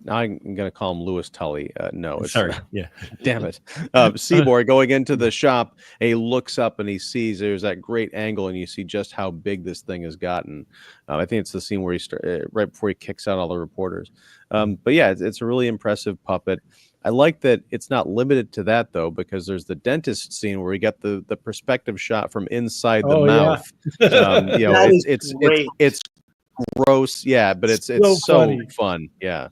Speaker 2: now I'm going to call him Lewis Tully. No, it's
Speaker 1: Sorry. Yeah.
Speaker 2: damn it. Seymour going into the shop, and he looks up and he sees there's that great angle, and you see just how big this thing has gotten. I think it's the scene where right before he kicks out all the reporters. But yeah, it's a really impressive puppet. I like that it's not limited to that though, because there's the dentist scene where we get the perspective shot from inside the mouth. You know, it's gross, yeah, but it's so fun, yeah.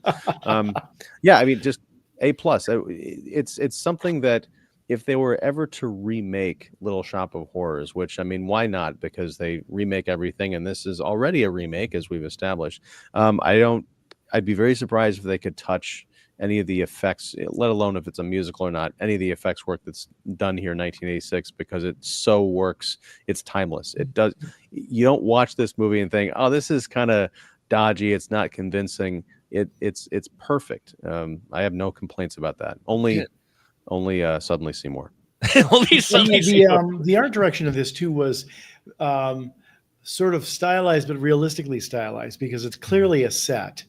Speaker 2: Yeah, I mean, just A+. It's something that if they were ever to remake Little Shop of Horrors, which I mean, why not? Because they remake everything, and this is already a remake, as we've established. I'd be very surprised if they could touch any of the effects, let alone if it's a musical or not, any of the effects work that's done here in 1986, because it so works. It's timeless. It does. You don't watch this movie and think, oh, this is kind of dodgy. It's not convincing. It's perfect. I have no complaints about that. Only Suddenly Seymour.
Speaker 1: Only Suddenly Seymour.
Speaker 4: The art direction of this too was sort of stylized, but realistically stylized, because it's clearly a set.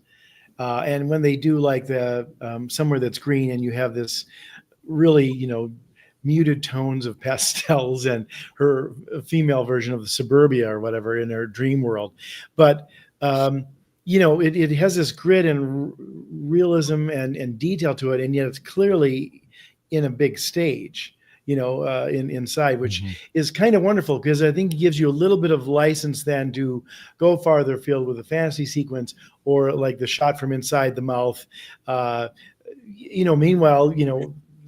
Speaker 4: And when they do like the somewhere that's green, and you have this really, muted tones of pastels, and her female version of the suburbia or whatever in her dream world. But, it has this grit and realism and detail to it. And yet it's clearly in a big stage, inside, which is kind of wonderful, because I think it gives you a little bit of license then to go farther afield with a fantasy sequence, or like the shot from inside the mouth. Meanwhile,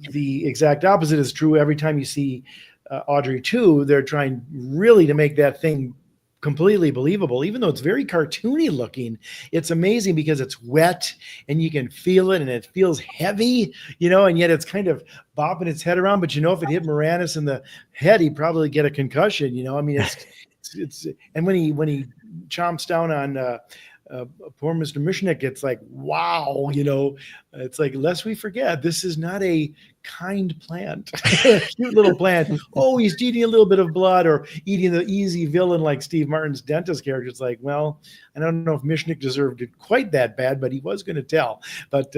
Speaker 4: the exact opposite is true. Every time you see Audrey 2, they're trying really to make that thing completely believable, even though it's very cartoony looking. It's amazing because it's wet and you can feel it, and it feels heavy, and yet it's kind of bopping its head around. But if it hit Moranis in the head, he'd probably get a concussion. I mean, it's and when he chomps down on poor Mr. Mishnik, it's like, wow, it's like, lest we forget, this is not a kind plant, cute little plant. Oh, he's eating a little bit of blood, or eating the easy villain like Steve Martin's dentist character. It's like, well, I don't know if Mishnik deserved it quite that bad, but he was going to tell. But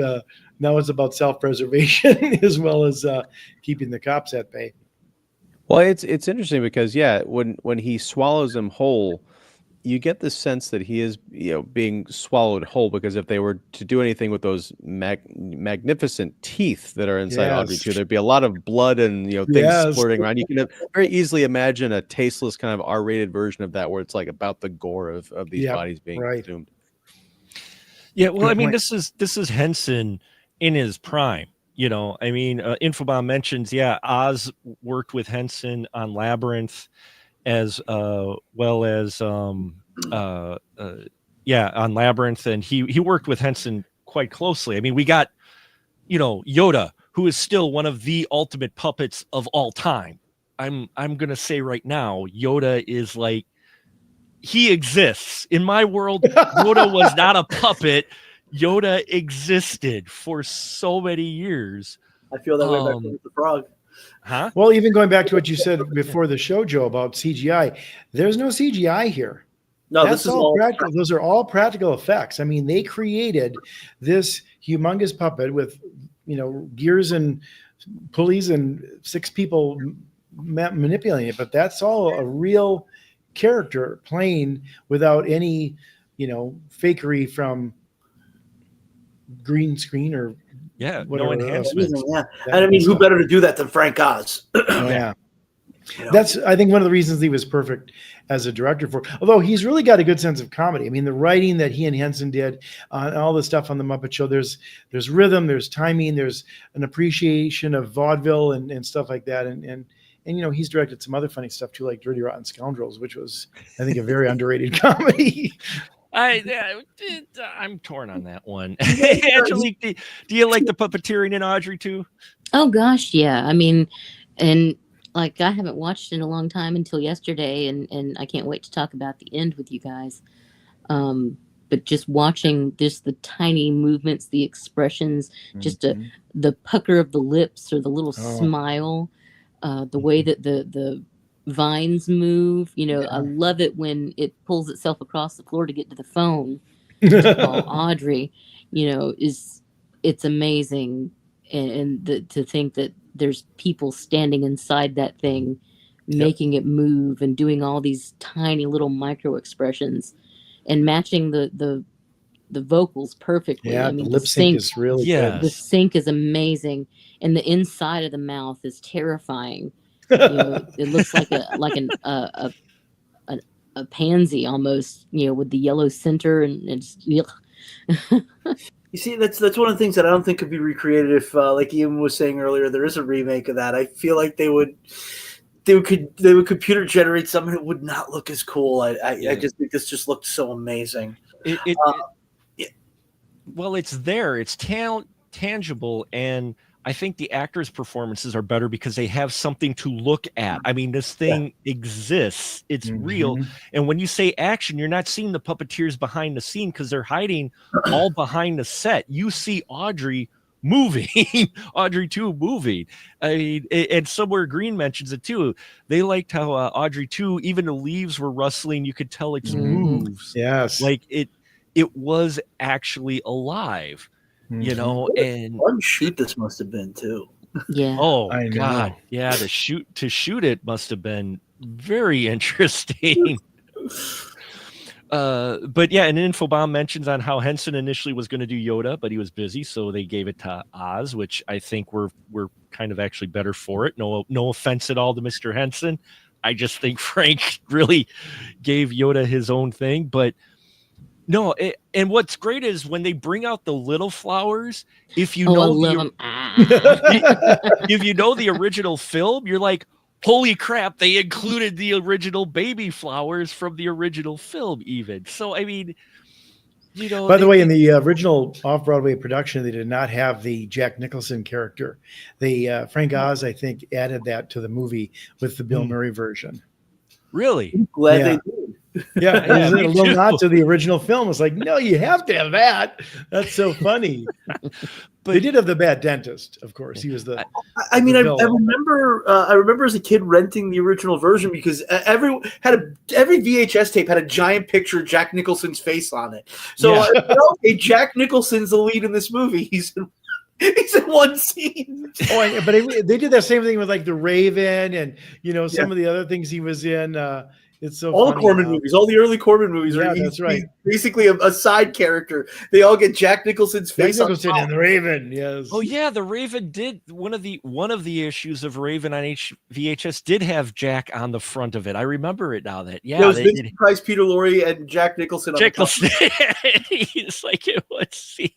Speaker 4: now it's about self-preservation as well as keeping the cops at bay.
Speaker 2: Well, it's interesting because, yeah, when he swallows him whole, you get the sense that he is, being swallowed whole, because if they were to do anything with those magnificent teeth that are inside Audrey 2, there'd be a lot of blood and things splurting around. You can very easily imagine a tasteless kind of R-rated version of that, where it's like about the gore of these bodies being consumed.
Speaker 1: Yeah, well, I mean, this is Henson in his prime. I mean, Infobomb mentions, Oz worked with Henson on Labyrinth, as well as on Labyrinth, and he worked with Henson quite closely. I mean, we got Yoda, who is still one of the ultimate puppets of all time. I'm gonna say right now, Yoda is like, he exists in my world. Yoda was not a puppet. Yoda existed for so many years.
Speaker 3: I feel that way back with the frog.
Speaker 1: Huh?
Speaker 4: Well, even going back to what you said before the show, Joe, about CGI, there's no CGI here.
Speaker 3: No,
Speaker 4: that's all practical. Those are all practical effects. I mean, they created this humongous puppet with, gears and pulleys and 6 people manipulating it. But that's all a real character playing without any, fakery from green screen or
Speaker 1: no enhancements.
Speaker 3: And I mean, who better to do that than Frank Oz?
Speaker 4: That's, I think, one of the reasons he was perfect as a director for. Although he's really got a good sense of comedy. I mean, the writing that he and Henson did on all the stuff on the Muppet Show. There's rhythm, there's timing, there's an appreciation of vaudeville and stuff like that. And he's directed some other funny stuff too, like Dirty Rotten Scoundrels, which was, I think, a very underrated comedy.
Speaker 1: I'm torn on that one. Angelique, do you like the puppeteering in Audrey 2?
Speaker 5: Oh gosh, yeah. I mean, and like, I haven't watched it in a long time until yesterday, and I can't wait to talk about the end with you guys. but just watching just the tiny movements, the expressions, just the pucker of the lips or the little smile, the way that the vines move. I love it when it pulls itself across the floor to get to the phone to call Audrey. It's amazing, and to think that there's people standing inside that thing, making it move and doing all these tiny little micro expressions, and matching the vocals perfectly.
Speaker 4: Yeah,
Speaker 5: I mean,
Speaker 4: the lip sync is really good.
Speaker 5: The sync is amazing, and the inside of the mouth is terrifying. It looks like a pansy almost, with the yellow center, and it's.
Speaker 3: You see, that's one of the things that I don't think could be recreated if, like Ian was saying earlier, there is a remake of that. I feel like they would computer generate something that would not look as cool. I just think this just looked so amazing.
Speaker 1: Well, it's there. It's tangible, and I think the actors' performances are better because they have something to look at. I mean, this thing exists. It's real. And when you say action, you're not seeing the puppeteers behind the scene because they're hiding all behind the set. You see Audrey moving, Audrey 2 moving. I mean, and Somewhere Green mentions it too. They liked how Audrey 2, even the leaves were rustling. You could tell it's moves.
Speaker 4: Yes.
Speaker 1: Like it was actually alive. And
Speaker 3: fun shoot this must have been too.
Speaker 5: Yeah.
Speaker 1: Oh God. Yeah. To shoot it must have been very interesting. But yeah, an Infobomb mentions on how Henson initially was going to do Yoda, but he was busy, so they gave it to Oz, which I think we're kind of actually better for it. No offense at all to Mr. Henson. I just think Frank really gave Yoda his own thing, but. No, and what's great is when they bring out the little flowers. If you know, if you know the original film, you're like, "Holy crap!" They included the original baby flowers from the original film, even. So, I mean,
Speaker 4: By the way, in the original off-Broadway production, they did not have the Jack Nicholson character. Frank Oz, I think, added that to the movie with the Bill Murray version.
Speaker 1: Really?
Speaker 3: I'm glad they did.
Speaker 4: Yeah, a little nod to the original film. It's like, no, you have to have that. That's so funny. But they did have the bad dentist, of course. He was the.
Speaker 3: I remember as a kid renting the original version because every VHS tape had a giant picture of Jack Nicholson's face on it. So Jack Nicholson's the lead in this movie. He's in one scene.
Speaker 4: But they did that same thing with like The Raven and some of the other things he was in. It's so
Speaker 3: all
Speaker 4: funny.
Speaker 3: The Corman movies, all the early Corman movies.
Speaker 4: Yeah, that's right.
Speaker 3: He's basically a side character. They all get Jack Nicholson's face.
Speaker 4: Jack Nicholson and The Raven. Yes.
Speaker 1: Oh yeah, The Raven did one of the issues of Raven on VHS did have Jack on the front of it. I remember it now. It was
Speaker 3: Vincent Price, Peter Lorre, and Jack Nicholson.
Speaker 1: He's like, let's see.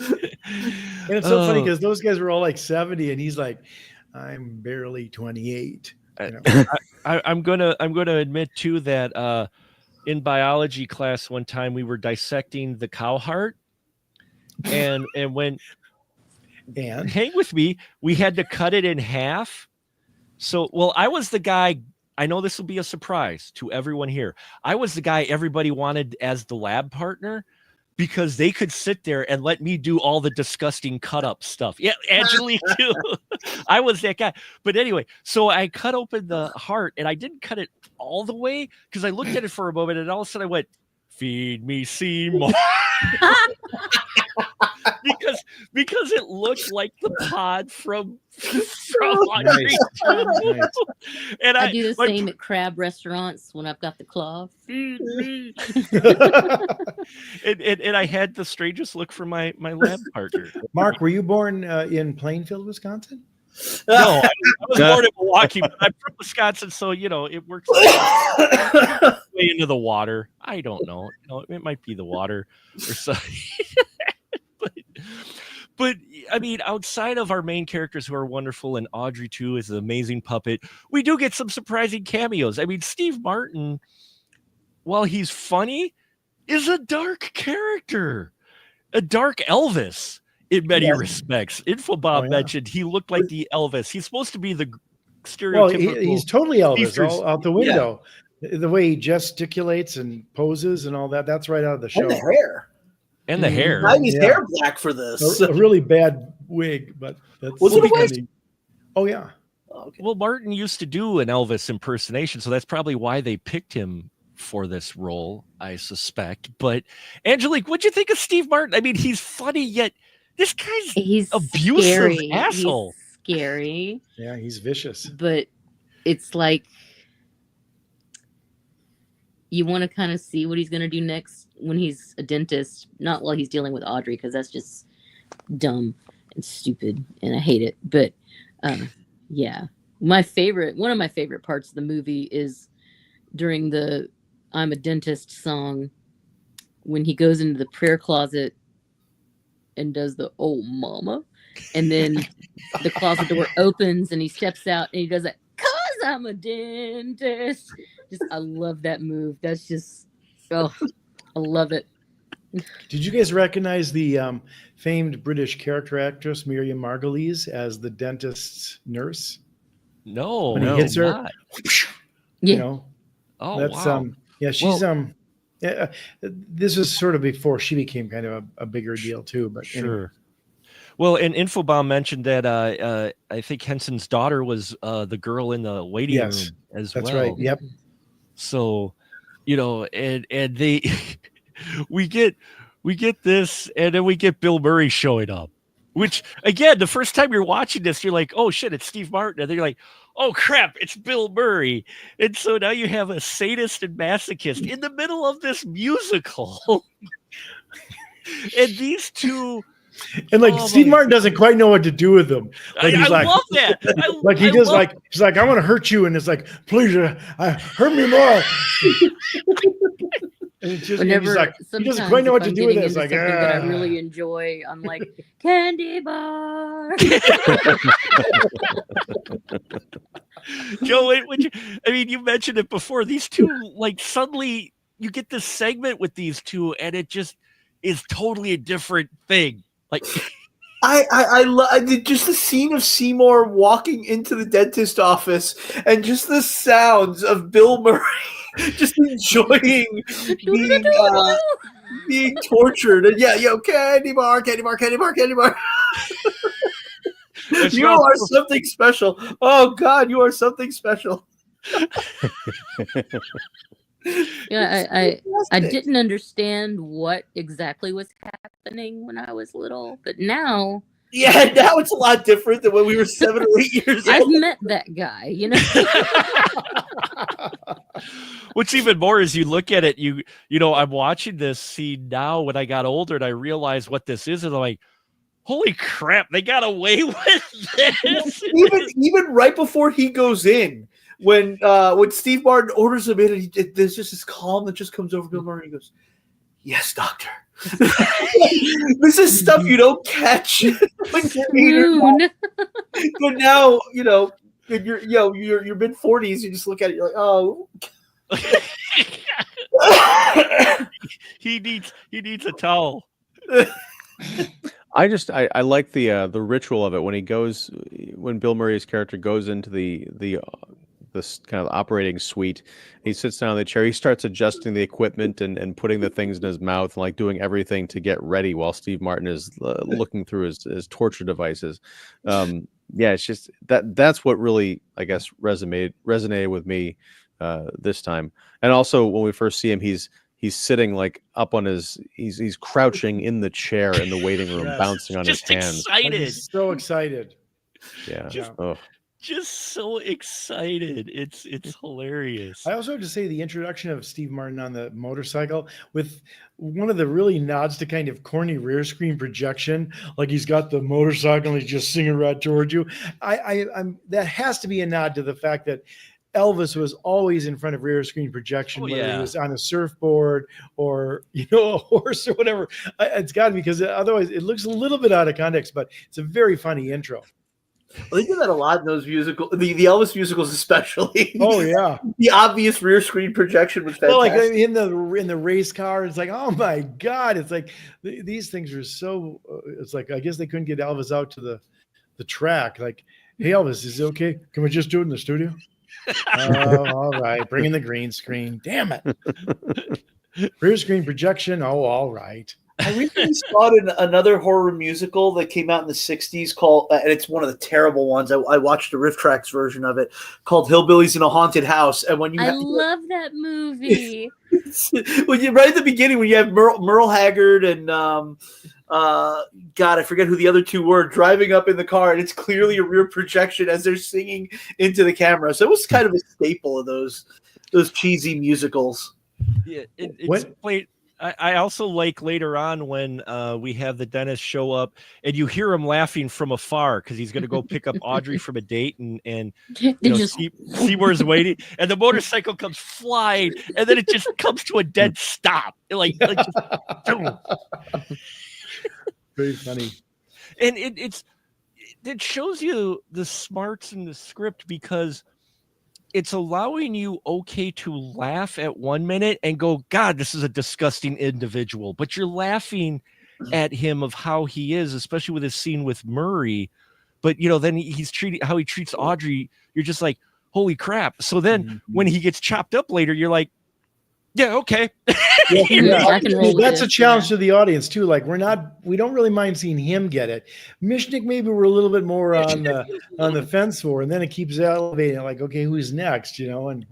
Speaker 4: And it's so funny because those guys were all like 70, and he's like, I'm barely 28.
Speaker 1: I'm gonna admit too that in biology class one time we were dissecting the cow heart, and hang with me, we had to cut it in half. So, I was the guy. I know this will be a surprise to everyone here. I was the guy everybody wanted as the lab partner, because they could sit there and let me do all the disgusting cut up stuff. Yeah, Angelique too. I was that guy. But anyway, so I cut open the heart and I didn't cut it all the way because I looked at it for a moment and all of a sudden I went, "Feed me Seymour." because it looked like the pod from
Speaker 4: Nice.
Speaker 5: And I do the same at crab restaurants when I've got the claw. Feed me.
Speaker 1: and I had the strangest look for my lab partner.
Speaker 4: Mark, were you born in Plainfield, Wisconsin?
Speaker 1: No, I was born in Milwaukee, but I'm from Wisconsin, so it works way into the water. I don't know. It might be the water or something. But I mean, outside of our main characters who are wonderful, and Audrey too is an amazing puppet, we do get some surprising cameos. I mean, Steve Martin, while he's funny, is a dark character, a dark Elvis in many respects. Infobob mentioned he looked like the Elvis. He's supposed to be the stereotypical.
Speaker 4: Well, he's totally Elvis all out the window. The way he gesticulates and poses and all that—that's right out of the show.
Speaker 3: And the hair.
Speaker 1: And the hair.
Speaker 3: Dyed his
Speaker 4: Yeah.
Speaker 3: hair black for this.
Speaker 4: A really bad wig, but that's
Speaker 3: Was it a wig?
Speaker 4: funny. Oh yeah.
Speaker 3: Okay.
Speaker 1: Well, Martin used to do an Elvis impersonation, so that's probably why they picked him for this role, I suspect. But Angelique, what'd you think of Steve Martin? I mean, he's funny, yet this guy's
Speaker 5: He's
Speaker 1: abusive
Speaker 5: scary.
Speaker 1: asshole.
Speaker 5: He's scary,
Speaker 4: Yeah, he's vicious.
Speaker 5: but it's like you want to kind of see what he's going to do next when he's a dentist, not while he's dealing with Audrey, because that's just dumb and stupid and I hate it. But yeah, one of my favorite parts of the movie is during the I'm a Dentist song, when he goes into the prayer closet and does the oh mama, and then the closet door opens and he steps out and he does that, cause I'm a dentist. I love that move. That's just, I love it.
Speaker 4: Did you guys recognize the famed British character actress Miriam Margolyes as the dentist's nurse?
Speaker 1: No,
Speaker 4: When he
Speaker 1: no,
Speaker 4: hits her,
Speaker 1: not.
Speaker 4: you
Speaker 5: Yeah.
Speaker 4: know,
Speaker 1: Oh,
Speaker 4: that's
Speaker 1: wow.
Speaker 4: yeah, she's yeah, this was sort of before she became kind of a bigger deal too, but
Speaker 1: Sure.
Speaker 4: anyway.
Speaker 1: Well, and Infobomb mentioned that I think Henson's daughter was the girl in the waiting
Speaker 4: Yes,
Speaker 1: room as
Speaker 4: that's
Speaker 1: well.
Speaker 4: right. Yep.
Speaker 1: So, and they we get this, and then we get Bill Murray showing up. Which again, the first time you're watching this, you're like, "Oh shit, it's Steve Martin," and then you're like, "Oh crap, it's Bill Murray." And so now you have a sadist and masochist in the middle of this musical, and these two.
Speaker 4: And like
Speaker 1: Oh,
Speaker 4: Steve
Speaker 1: my-
Speaker 4: Martin doesn't quite know what to do with them. Like
Speaker 1: I
Speaker 4: he's like,
Speaker 1: love that.
Speaker 4: like he
Speaker 1: I
Speaker 4: does,
Speaker 1: love-
Speaker 4: like he's like, I want to hurt you, and it's like, please, hurt me more. And it's just, and he's
Speaker 5: Whenever
Speaker 4: like, he doesn't
Speaker 5: sometimes
Speaker 4: quite know what
Speaker 5: if
Speaker 4: to
Speaker 5: I'm
Speaker 4: do with
Speaker 5: getting
Speaker 4: it. It's
Speaker 5: into
Speaker 4: like,
Speaker 5: something that I
Speaker 4: "Ah."
Speaker 5: really enjoy, I'm like, candy bar.
Speaker 1: Joe, you mentioned it before. These two, like, suddenly you get this segment with these two, and it just is totally a different thing. Like,
Speaker 3: I love just the scene of Seymour walking into the dentist office and just the sounds of Bill Murray just enjoying being tortured. And yeah, candy bar, candy bar, candy bar, candy bar. You are something special. Oh God, you are something special.
Speaker 5: Yeah, I didn't understand what exactly was happening when I was little, but now
Speaker 3: Yeah, now it's a lot different than when we were 7 or 8 years
Speaker 5: I've
Speaker 3: old.
Speaker 5: met that guy, you know.
Speaker 1: what's even more is you look at it, I'm watching this scene now when I got older and I realized what this is, and I'm like, holy crap, they got away with this.
Speaker 3: even right before he goes in, when Steve Martin orders him in, and there's just this calm that just comes over Bill Murray. He goes, "Yes, doctor." This is stuff you don't catch when you're 8 or 9. But now, in your mid 40s, you just look at it, you're like, oh.
Speaker 1: he needs a towel.
Speaker 2: I like the ritual of it when Bill Murray's character goes into this kind of operating suite. He sits down in the chair. He starts adjusting the equipment and putting the things in his mouth and like doing everything to get ready while Steve Martin is looking through his torture devices. Yeah, it's just that's what really, I guess, resonated with me this time. And also when we first see him, he's sitting like up on he's crouching in the chair in the waiting room,
Speaker 4: Yes.
Speaker 2: bouncing on his
Speaker 1: Just
Speaker 2: hands.
Speaker 1: excited.
Speaker 4: Like, he's so excited.
Speaker 2: Yeah.
Speaker 4: Yeah.
Speaker 2: Oh.
Speaker 1: Just so excited. It's hilarious.
Speaker 4: I also have to say the introduction of Steve Martin on the motorcycle with one of the really nods to kind of corny rear screen projection, like he's got the motorcycle and he's just singing right towards you. I'm that has to be a nod to the fact that Elvis was always in front of rear screen projection, whether he was on a surfboard or a horse or whatever. It's got to be, because otherwise it looks a little bit out of context, but it's a very funny intro.
Speaker 3: Well, they do that a lot in those musicals, the Elvis musicals especially.
Speaker 4: Oh yeah,
Speaker 3: the obvious rear screen projection was fantastic.
Speaker 4: well, like in the race car, it's like, oh my God, it's like these things are so. It's like, I guess they couldn't get Elvis out to the track. Like, hey Elvis, is it okay? Can we just do it in the studio? Oh, all right. Bring in the green screen. Damn it. Rear screen projection. Oh, all right.
Speaker 3: I recently saw it in another horror musical that came out in the 60s called, and it's one of the terrible ones. I watched the Riff Tracks version of it called Hillbillies in a Haunted House. And when you
Speaker 5: I love that movie.
Speaker 3: when you right at the beginning, when you have Merle Haggard and God, I forget who the other two were, driving up in the car, and it's clearly a rear projection as they're singing into the camera. So it was kind of a staple of those cheesy musicals.
Speaker 1: Yeah, it's played. I also like later on when we have the dentist show up and you hear him laughing from afar because he's going to go pick up Audrey from a date and Seymour's waiting and the motorcycle comes flying and then it just comes to a dead stop. Like just,
Speaker 4: very funny.
Speaker 1: And it shows you the smarts in the script because it's allowing you to laugh at 1 minute and go, God, this is a disgusting individual. But you're laughing at him of how he is, especially with his scene with Murray. But then he's how he treats Audrey. You're just like, holy crap. So then when he gets chopped up later, you're like, yeah, okay.
Speaker 4: That's a challenge to the audience too. Like we don't really mind seeing him get it. Mishnik, maybe we're a little bit more on the fence for, and then it keeps elevating. Like, okay, who's next? And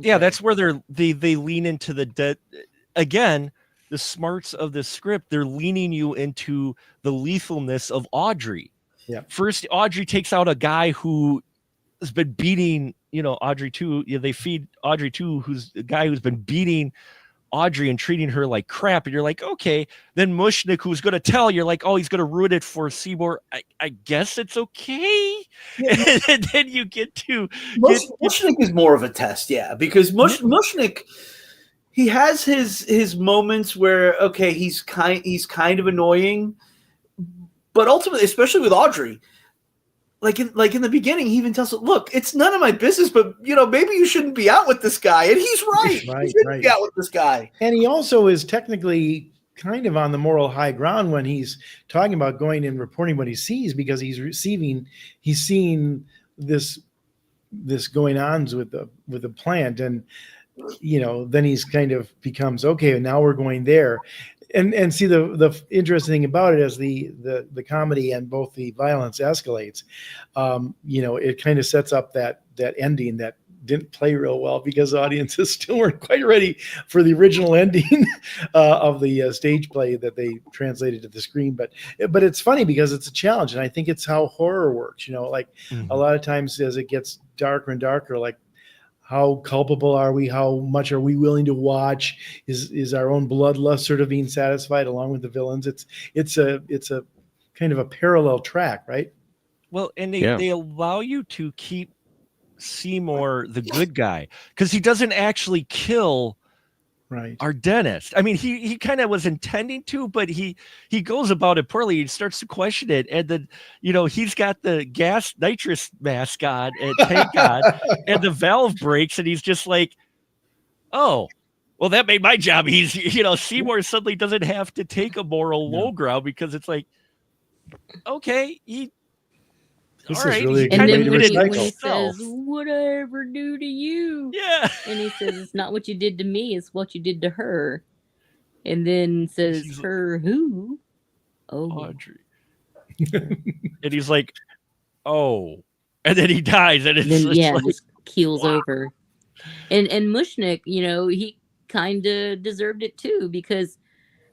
Speaker 1: that's where they lean into the again, the smarts of the script. They're leaning you into the lethalness of Audrey.
Speaker 4: Yeah.
Speaker 1: First, Audrey takes out a guy who has been beating, Audrey too. They feed Audrey too, who's a guy who's been beating Audrey and treating her like crap. And you're like, okay. Then Mushnik, who's going to tell, you're like, oh, he's going to ruin it for Seymour. I guess it's okay. Yeah. And then you get to
Speaker 3: Mushnik is more of a test, yeah, because Mushnik, he has his moments where he's kind of annoying, but ultimately, especially with Audrey. Like in the beginning, he even tells her, look, it's none of my business, but maybe you shouldn't be out with this guy. And he's right. You shouldn't be out with this guy.
Speaker 4: And he also is technically kind of on the moral high ground when he's talking about going and reporting what he sees, because he's seeing this going on with the plant. And then he's kind of becomes, okay, now we're going there. And see the interesting thing about it as the comedy and both the violence escalates, it kind of sets up that ending that didn't play real well because audiences still weren't quite ready for the original ending of the stage play that they translated to the screen. But it's funny because it's a challenge, and I think it's how horror works. A lot of times as it gets darker and darker, like, how culpable are we? How much are we willing to watch? Is our own bloodlust sort of being satisfied along with the villains? It's a kind of a parallel track, right?
Speaker 1: Well, and they allow you to keep Seymour the good guy because he doesn't actually kill our dentist. I mean, he kind of was intending to, but he goes about it poorly. He starts to question it, and then he's got the nitrous mask on and tank on, and the valve breaks, and he's just like, oh, well, that made my job easy. Seymour suddenly doesn't have to take a moral low ground because it's like, okay,
Speaker 4: This
Speaker 1: all
Speaker 4: is
Speaker 1: right,
Speaker 4: really a good
Speaker 5: and
Speaker 4: way
Speaker 5: then
Speaker 4: to
Speaker 5: when
Speaker 4: recycle.
Speaker 5: he says, "What I ever do to you?"
Speaker 1: Yeah,
Speaker 5: and he says, "It's not what you did to me; it's what you did to her." And then says, "Her who?" Oh,
Speaker 1: Audrey. And he's like, "Oh," and then he dies, and it's
Speaker 5: just keels over. And Mushnik, he kind of deserved it too because.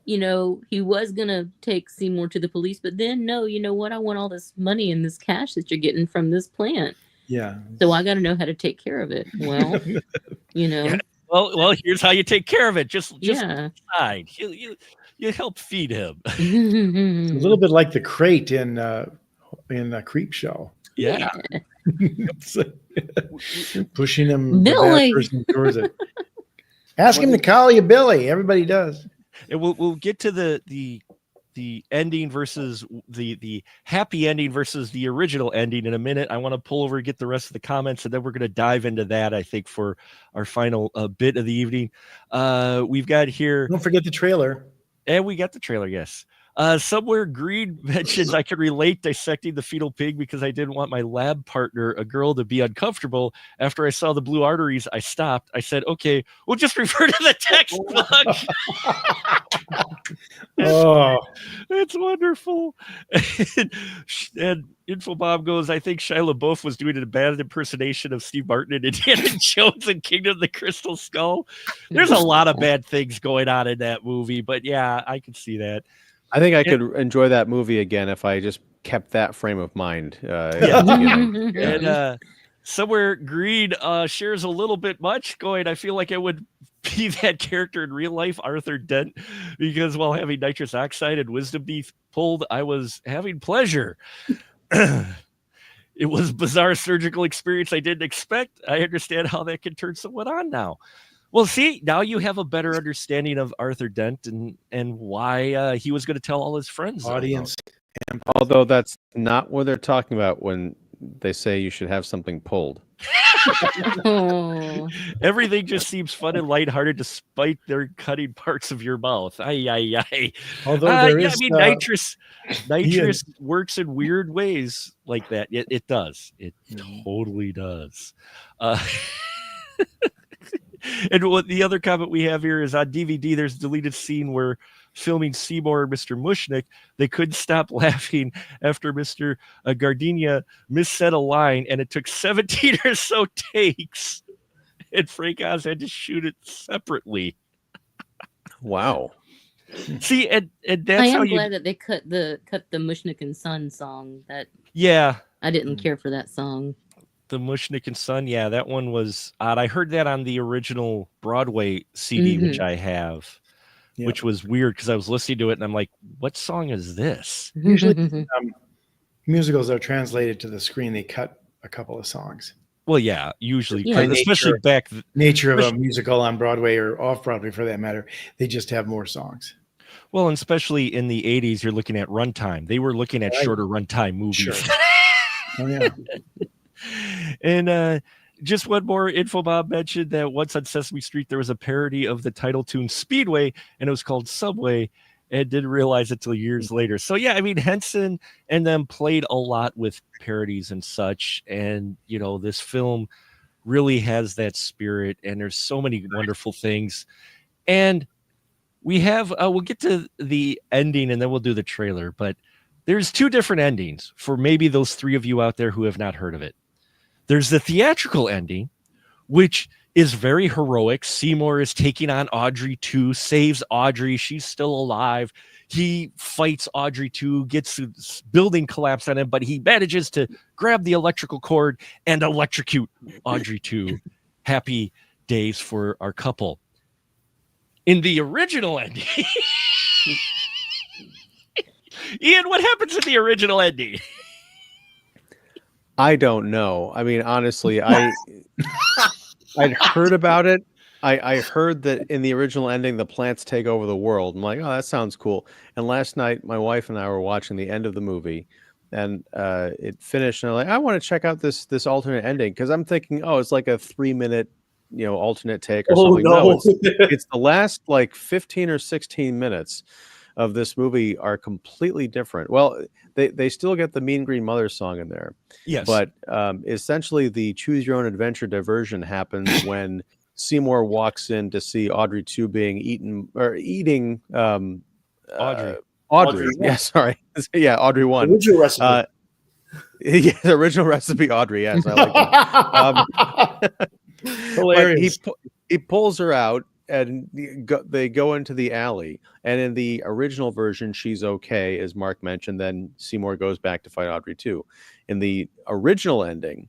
Speaker 5: He was going to take Seymour to the police, but then, no, you know what? I want all this money and this cash that you're getting from this plant.
Speaker 4: Yeah.
Speaker 5: So I got to know how to take care of it. Well,
Speaker 1: Yeah. Well, here's how you take care of it. Just decide. You help feed him.
Speaker 4: It's a little bit like the crate in a Creep Show.
Speaker 1: Yeah.
Speaker 4: Pushing him
Speaker 5: Billy
Speaker 4: towards it. Ask him to call you Billy. Everybody does.
Speaker 1: And we'll get to the ending versus the happy ending versus the original ending in a minute. I want to pull over and get the rest of the comments, and then we're going to dive into that, I think, for our final bit of the evening. We've got here.
Speaker 4: Don't forget the trailer.
Speaker 1: And we got the trailer, yes. Somewhere Green mentions I could relate dissecting the fetal pig because I didn't want my lab partner, a girl, to be uncomfortable. After I saw the blue arteries, I stopped. I said, okay, we'll just refer to the textbook.
Speaker 4: Oh,
Speaker 1: It's wonderful. And Infobob goes, I think Shia LaBeouf was doing a bad impersonation of Steve Martin in Indiana Jones and Kingdom of the Crystal Skull. There's a lot of bad things going on in that movie, but yeah, I can see that.
Speaker 2: I think I could enjoy that movie again if I just kept that frame of mind.
Speaker 1: Yeah.
Speaker 2: You know.
Speaker 1: And Somewhere Green shares a little bit much, going, I feel like I would be that character in real life, Arthur Dent, because while having nitrous oxide and wisdom teeth pulled, I was having pleasure. It was a bizarre surgical experience I didn't expect. I understand how that can turn someone on now. Well, see, now you have a better understanding of Arthur Dent and why he was going to tell all his friends.
Speaker 4: audience.
Speaker 2: Although that's not what they're talking about when they say you should have something pulled.
Speaker 5: Oh.
Speaker 1: Everything just seems fun and lighthearted despite their cutting parts of your mouth. Ay, ay, ay.
Speaker 4: Although there
Speaker 1: Yeah,
Speaker 4: is,
Speaker 1: I mean, nitrous works in weird ways like that. It does. It totally does. And what the other comment we have here is on DVD, there's a deleted scene where filming Seymour and Mr. Mushnick, they couldn't stop laughing after Mr. Gardenia missaid a line, and it took 17 or so takes, and Frank Oz had to shoot it separately.
Speaker 2: Wow.
Speaker 1: See, and that's
Speaker 5: I
Speaker 1: how
Speaker 5: am
Speaker 1: you.
Speaker 5: glad that they cut the Mushnick and Son song. That
Speaker 1: Yeah,
Speaker 5: I didn't care for that song.
Speaker 1: the Mushnick and Son. Yeah, that one was odd. I heard that on the original Broadway CD, which I have.
Speaker 4: Yeah.
Speaker 1: Which was weird because I was listening to it and I'm like, what song is this?
Speaker 4: Usually, musicals are translated to the screen. They cut a couple of songs.
Speaker 1: Well, yeah, usually,
Speaker 5: Yeah.
Speaker 1: especially back.
Speaker 4: Nature of a musical on Broadway or off Broadway, for that matter, they just have more songs.
Speaker 1: Well, and especially in the 80s, you're looking at runtime. They were looking at shorter runtime movies.
Speaker 4: Sure. Oh, yeah.
Speaker 1: And just one more info. Bob mentioned that once on Sesame Street, there was a parody of the title tune Speedway, and it was called Subway, and didn't realize it till years later. So, yeah, I mean, Henson and them played a lot with parodies and such. And, you know, this film really has that spirit, and there's so many wonderful things. And we have, we'll get to the ending and then we'll do the trailer, but there's two different endings for maybe those three of you out there who have not heard of it. There's the theatrical ending, which is very heroic. Seymour is taking on Audrey 2, saves Audrey. She's still alive. He fights Audrey 2, gets the building collapse on him, but he manages to grab the electrical cord and electrocute Audrey 2. Happy days for our couple. In the original ending, Ian, what happens in the original ending?
Speaker 2: I don't know. I mean, honestly, I'd heard about it. I heard that in the original ending, the plants take over the world. I'm like, oh, that sounds cool. And last night, my wife and I were watching the end of the movie, and it finished. And I'm like, I want to check out this alternate ending because I'm thinking, oh, it's like a 3-minute, alternate take or something. No, it's the last like 15 or 16 minutes of this movie are completely different. Well, they still get the Mean Green Mother song in there.
Speaker 1: Yes.
Speaker 2: But essentially the choose your own adventure diversion happens when Seymour walks in to see Audrey 2 being eating
Speaker 1: Audrey.
Speaker 2: Yeah, sorry. Yeah, Audrey 1.
Speaker 3: Original recipe.
Speaker 2: Yeah, the original recipe, Audrey. Yes, I like that.
Speaker 4: Hilarious.
Speaker 2: But he pulls her out, and they go into the alley. And in the original version, she's okay, as Mark mentioned. Then Seymour goes back to fight Audrey 2. In the original ending,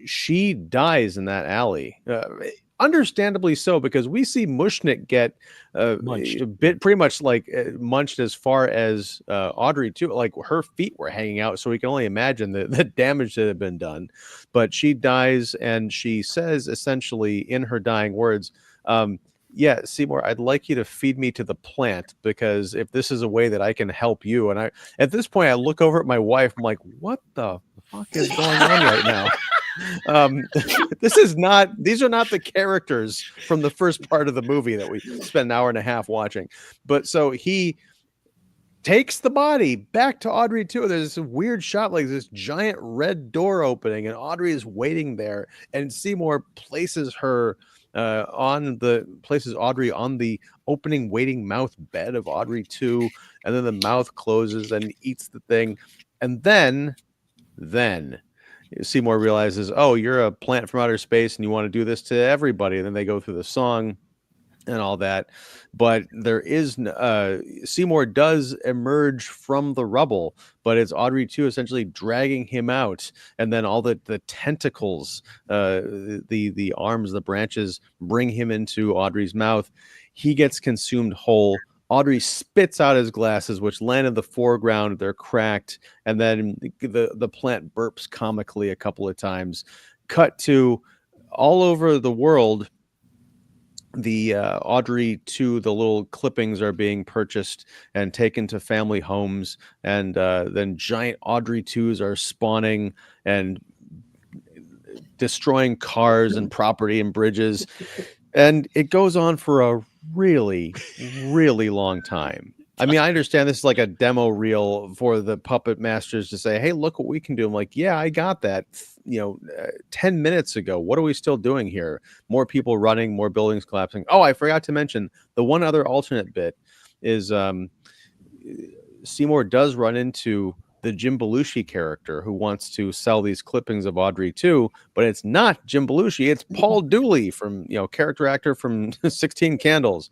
Speaker 2: she dies in that alley. Understandably so, because we see Mushnick get pretty much like munched as far as Audrey too. Like her feet were hanging out, so we can only imagine the damage that had been done. But she dies, and she says essentially in her dying words, yeah, Seymour, I'd like you to feed me to the plant, because if this is a way that I can help you. And at this point, I look over at my wife. I'm like, what the fuck is going on right now? These are not the characters from the first part of the movie that we spent an hour and a half watching. But so he takes the body back to Audrey too. There's this weird shot, like this giant red door opening, and Audrey is waiting there, and Seymour places Audrey on the opening waiting mouth bed of Audrey 2, and then the mouth closes and eats the thing. And then Seymour realizes, oh, you're a plant from outer space and you want to do this to everybody. And then they go through the song and all that. But there is Seymour does emerge from the rubble, but it's Audrey 2 essentially dragging him out, and then all the tentacles, the arms, the branches bring him into Audrey's mouth. He gets consumed whole. Audrey spits out his glasses, which land in the foreground. They're cracked, and then the plant burps comically a couple of times. Cut to all over the world. The Audrey 2, the little clippings are being purchased and taken to family homes, and then giant Audrey 2s are spawning and destroying cars and property and bridges, and it goes on for a really, really long time. I mean, I understand this is like a demo reel for the puppet masters to say, hey, look what we can do. I'm like, yeah, I got that, 10 minutes ago. What are we still doing here? More people running, more buildings collapsing. Oh, I forgot to mention the one other alternate bit is Seymour does run into the Jim Belushi character who wants to sell these clippings of Audrey 2, but it's not Jim Belushi. It's Paul Dooley from, character actor from 16 Candles,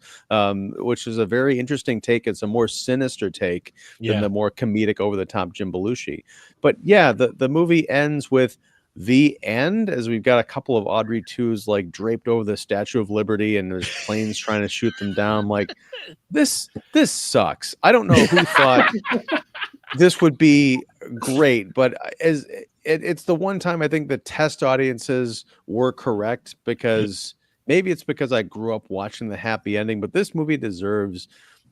Speaker 2: which is a very interesting take. It's a more sinister take than the more comedic over the top Jim Belushi. But yeah, the movie ends with the end, as we've got a couple of Audrey 2s like draped over the Statue of Liberty, and there's planes trying to shoot them down. Like, this sucks. I don't know who thought this would be great, but it's the one time I think the test audiences were correct, because maybe it's because I grew up watching the happy ending, but this movie deserves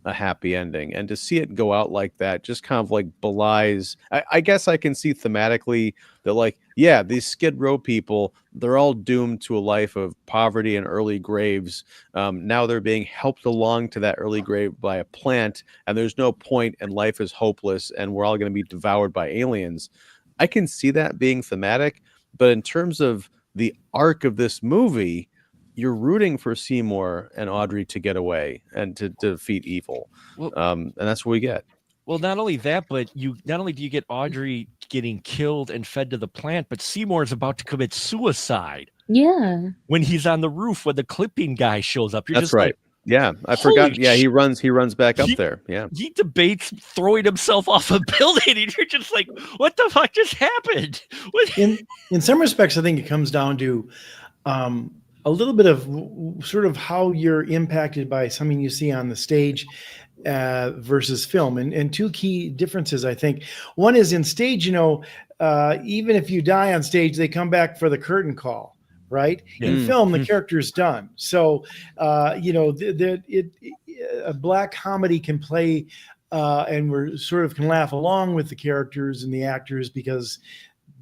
Speaker 2: a happy ending, and to see it go out like that just kind of like belies. I guess I can see thematically that, like, yeah, these Skid Row people, they're all doomed to a life of poverty and early graves. Now they're being helped along to that early grave by a plant, and there's no point, and life is hopeless, and we're all going to be devoured by aliens. I can see that being thematic, but in terms of the arc of this movie, you're rooting for Seymour and Audrey to get away and to defeat evil.
Speaker 1: Well,
Speaker 2: and that's what we get.
Speaker 1: Well, not only that, but not only do you get Audrey getting killed and fed to the plant, but Seymour is about to commit suicide.
Speaker 5: Yeah.
Speaker 1: When he's on the roof, when the clipping guy shows up.
Speaker 2: That's right. Yeah, I forgot. Yeah, he runs back up there. Yeah.
Speaker 1: He debates throwing himself off a building, and you're just like, what the fuck just happened?
Speaker 4: In some respects, I think it comes down to a little bit of sort of how you're impacted by something you see on the stage versus film. And two key differences, I think. One is in stage, even if you die on stage, they come back for the curtain call, right? In film, the character's done. So, a black comedy can play and we're sort of can laugh along with the characters and the actors because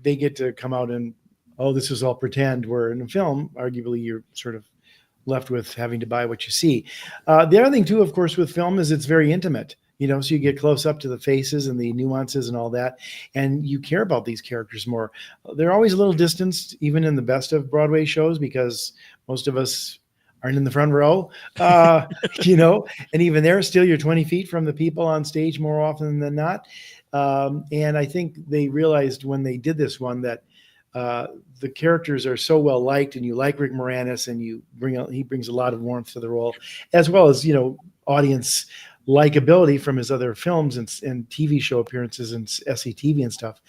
Speaker 4: they get to come out and, oh, this is all pretend, where in a film, arguably, you're sort of left with having to buy what you see. The other thing, too, of course, with film is it's very intimate, so you get close up to the faces and the nuances and all that, and you care about these characters more. They're always a little distanced, even in the best of Broadway shows, because most of us aren't in the front row, and even there, still you're 20 feet from the people on stage more often than not. And I think they realized when they did this one that the characters are so well liked, and you like Rick Moranis, and he brings a lot of warmth to the role, as well as audience likability from his other films and TV show appearances and SCTV and stuff.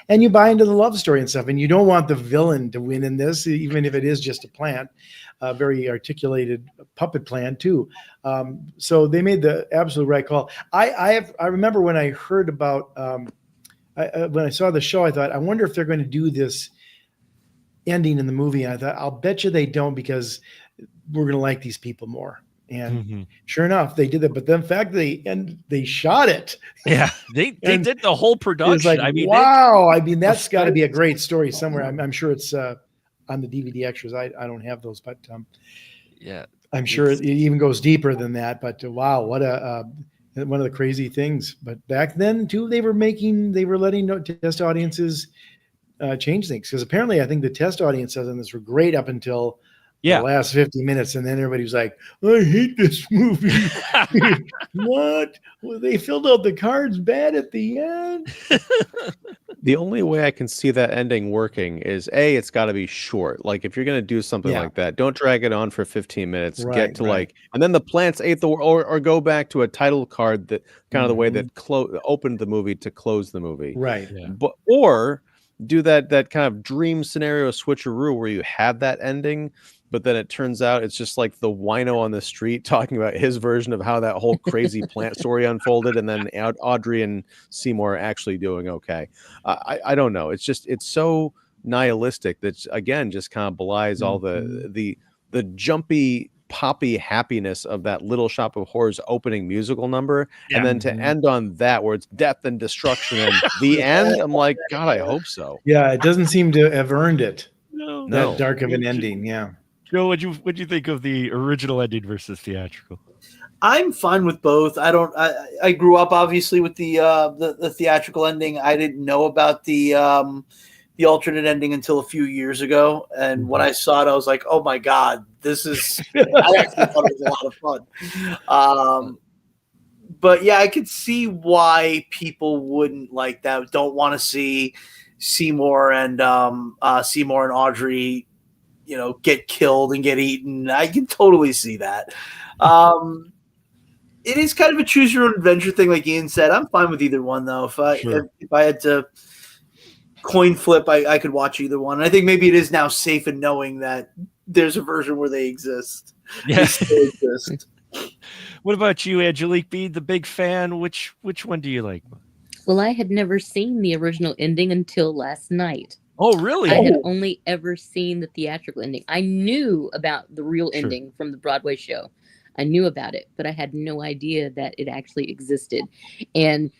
Speaker 4: And you buy into the love story and stuff, and you don't want the villain to win in this, even if it is just a plant, a very articulated puppet plan too. So they made the absolute right call. I remember when I heard about when I saw the show, I thought, I wonder if they're going to do this ending in the movie. And I thought, I'll bet you they don't, because we're going to like these people more. And sure enough, they did that. But the fact they shot it.
Speaker 1: Yeah, they did the whole production.
Speaker 4: It's like, wow. That's got to be a great story somewhere. I'm sure it's on the DVD extras. I don't have those, but yeah, I'm sure it even goes deeper than that. But wow, what one of the crazy things. But back then too, they were letting test audiences change things, because apparently I think the test audiences on this were great up until the last 50 minutes, and then everybody was like, I hate this movie. What? Well, they filled out the cards bad at the end.
Speaker 2: The only way I can see that ending working is it's got to be short. Like if you're going to do something like that, don't drag it on for 15 minutes. Get to and then the plants ate the or go back to a title card that kind of the way that opened the movie to close the movie.
Speaker 4: Right.
Speaker 1: Yeah.
Speaker 2: But or do that kind of dream scenario switcheroo where you have that ending, but then it turns out it's just like the wino on the street talking about his version of how that whole crazy plant story unfolded, and then Audrey and Seymour are actually doing okay. I don't know. It's so nihilistic that, again, just kind of belies all the jumpy poppy happiness of that Little Shop of Horrors opening musical number, and then to end on that where it's death and destruction and the end. I'm like, God, I hope so.
Speaker 4: Yeah, it doesn't seem to have earned it.
Speaker 1: No.
Speaker 4: That dark of an ending. Yeah.
Speaker 1: Joe, what'd you think of the original ending versus theatrical?
Speaker 3: I'm fine with both. I grew up obviously with the theatrical ending. I didn't know about the alternate ending until a few years ago, and when I saw it, I was like, "Oh my God, this is!" I actually thought it was a lot of fun. But yeah, I could see why people wouldn't like that. Don't want to see Seymour and Audrey, get killed and get eaten. I can totally see that. It is kind of a choose your own adventure thing, like Ian said. I'm fine with either one, though. If I had to coin flip, I could watch either one. And I think maybe it is now safe in knowing that there's a version where they exist.
Speaker 1: Yes.
Speaker 3: They exist.
Speaker 1: What about you, Angelique B, the big fan? Which one do you like?
Speaker 5: Well, I had never seen the original ending until last night.
Speaker 1: Oh, really?
Speaker 5: I had only ever seen the theatrical ending. I knew about the real ending from the Broadway show. I knew about it, but I had no idea that it actually existed. And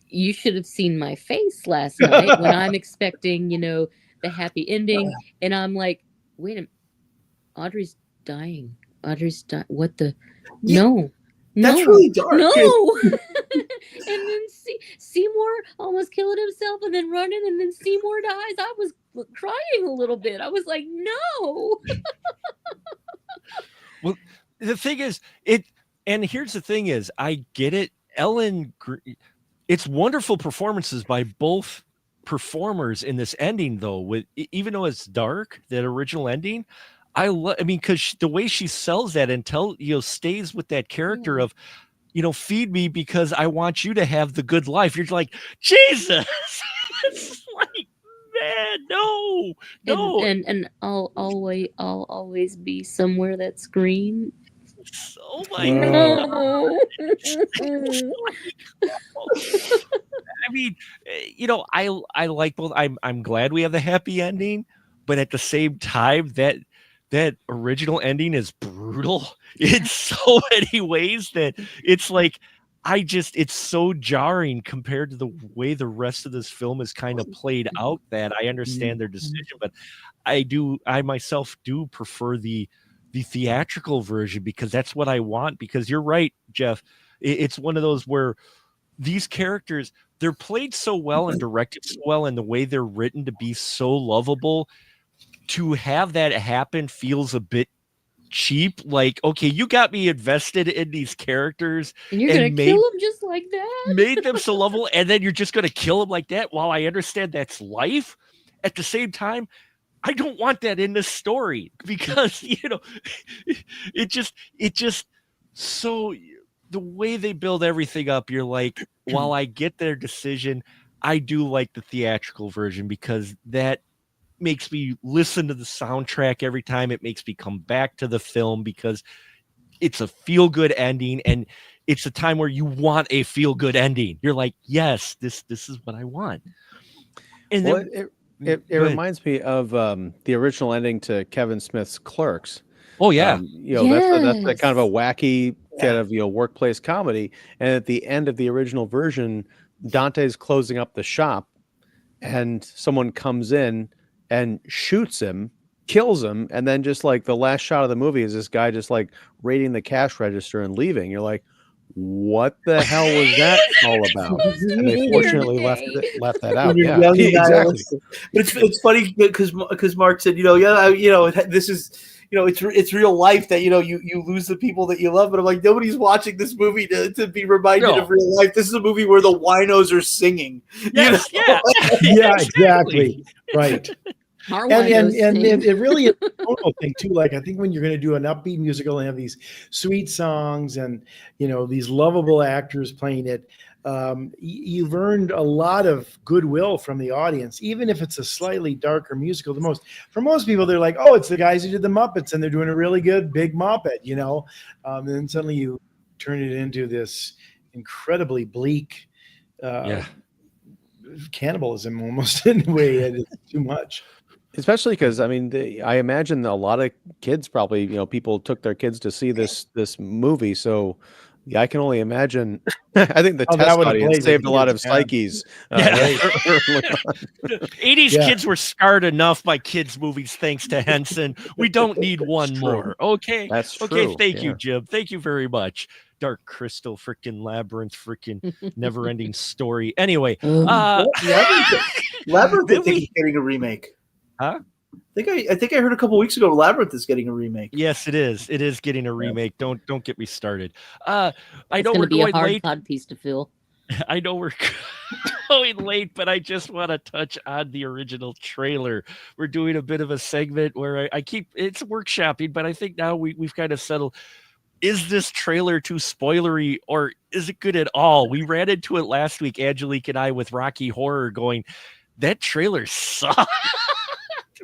Speaker 5: you should have seen my face last night when I'm expecting, the happy ending. And I'm like, wait a minute, Audrey's dying. What the?
Speaker 3: Yeah,
Speaker 5: no.
Speaker 3: That's really dark.
Speaker 5: No. And then Seymour almost killed himself, and then running, and then Seymour dies. I was crying a little bit. I was like, no.
Speaker 1: Well, the thing is, and here's the thing is, I get it. It's wonderful performances by both performers in this ending, though, even though it's dark, that original ending, because the way she sells that and stays with that character of, feed me because I want you to have the good life. You're like, Jesus. It's like, man, no.
Speaker 5: And I'll always be somewhere that's green.
Speaker 1: Oh my God. I mean, I like both. I'm glad we have the happy ending, but at the same time, that original ending is brutal in so many ways that it's like, it's so jarring compared to the way the rest of this film is kind of played out, that I understand their decision, but I myself do prefer the theatrical version, because that's what I want. Because you're right, Jeff. It's one of those where these characters, they're played so well and directed so well, and the way they're written to be so lovable, to have that happen feels a bit cheap. Like, okay, you got me invested in these characters,
Speaker 5: and you're gonna kill them just like that.
Speaker 1: Made them so lovable, and then you're just gonna kill them like that. While I understand that's life, at the same time, I don't want that in this story, because it just so the way they build everything up, you're like, while I get their decision, I do like the theatrical version, because that makes me listen to the soundtrack every time. It makes me come back to the film, because it's a feel-good ending, and it's a time where you want a feel-good ending. You're like, yes, this is what I want. And then
Speaker 2: it reminds me of the original ending to Kevin Smith's Clerks.
Speaker 1: Oh yeah.
Speaker 2: That's a kind of a wacky kind of workplace comedy. And at the end of the original version, Dante's closing up the shop, and someone comes in and shoots him, kills him, and then just like the last shot of the movie is this guy just like raiding the cash register and leaving. You're like, what the hell was that all about? And they fortunately left that out.
Speaker 3: You're
Speaker 2: Yeah,
Speaker 3: young and
Speaker 2: exactly.
Speaker 3: nihilistic. But it's funny because Mark said, this is, it's real life that you lose the people that you love. But I'm like, nobody's watching this movie to be reminded of real life. This is a movie where the winos are singing.
Speaker 1: Yes, yeah,
Speaker 4: Yeah, exactly. Right.
Speaker 5: Our
Speaker 4: And
Speaker 5: winos sing.
Speaker 4: it really is a tonal thing too. Like I think when you're going to do an upbeat musical and have these sweet songs and these lovable actors playing it, you've earned a lot of goodwill from the audience, even if it's a slightly darker musical. For most people, they're like, "Oh, it's the guys who did the Muppets, and they're doing a really good big Muppet," And then suddenly you turn it into this incredibly bleak cannibalism, almost in a way that it's too much.
Speaker 2: Especially because I imagine a lot of kids probably people took their kids to see this movie, so yeah, I can only imagine. I think the test audience saved a lot of psyches.
Speaker 1: Yeah.
Speaker 2: Early on.
Speaker 1: 80s kids were scarred enough by kids' movies thanks to Henson. We don't need one more. Okay.
Speaker 2: That's true.
Speaker 1: Okay, thank you, Jim. Thank you very much. Dark Crystal, freaking Labyrinth, freaking never-ending story. Anyway,
Speaker 3: Labyrinth is getting a remake.
Speaker 1: Huh?
Speaker 3: I think I heard a couple weeks ago Labyrinth is getting a remake.
Speaker 1: Yes, it is. It is getting a remake. Don't get me started. I know
Speaker 5: It's
Speaker 1: we're
Speaker 5: be
Speaker 1: going
Speaker 5: a hard
Speaker 1: late.
Speaker 5: cod piece to fill.
Speaker 1: I know we're going late, but I just want to touch on the original trailer. We're doing a bit of a segment where I keep it's workshopping, but I think now we've kind of settled. Is this trailer too spoilery or is it good at all? We ran into it last week, Angelique and I, with Rocky Horror going, that trailer sucked.